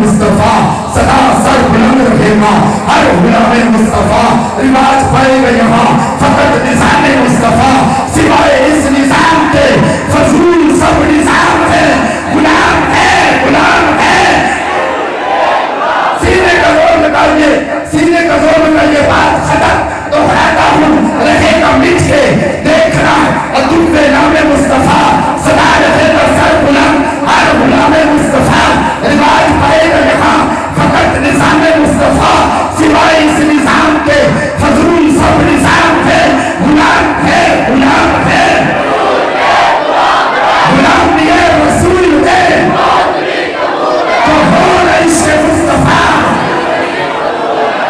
مصطفیٰ صدا سر بلند رہے گا ہر غلام مصطفیٰ رواج پائے گا یہاں فقط نظام مصطفیٰ سوائے اس نظام کے فضول سب نظام ہے غلام ہے سینے کا زور لگائیے بات ختم دہراتا ہوں رہے گا مٹ کے دیکھنا ادب نام مصطفیٰ صدا رہے گا سر بلند ہر غلام مصطفیٰ رواج پائے گا یہاں فقط نظام مصطفیٰ سوائے اس نظام کے فضول سب نظام ہے غلام دیے رسول دے تو ہو عشق مصطفیٰ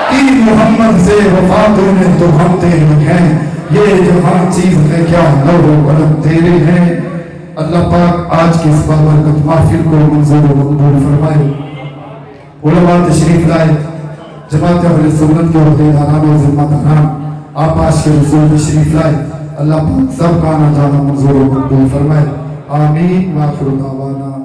کی محمد سے وفاتوں میں تو ہم تیرے ہیں یہ جہاں چیز ہے کیا لو و قلم تیرے ہیں اللہ پاک آج کی اس بابرکت محفل کو منظور و مقبول فرمائے علماء تشریف لائے جماعت اہل سنت کے عہدیداران و ذمہ داران آپ آج کے رسول تشریف لائے اللہ پاک سب کا آنا جانا منظور و مقبول فرمائے آمین و آخر دعوانا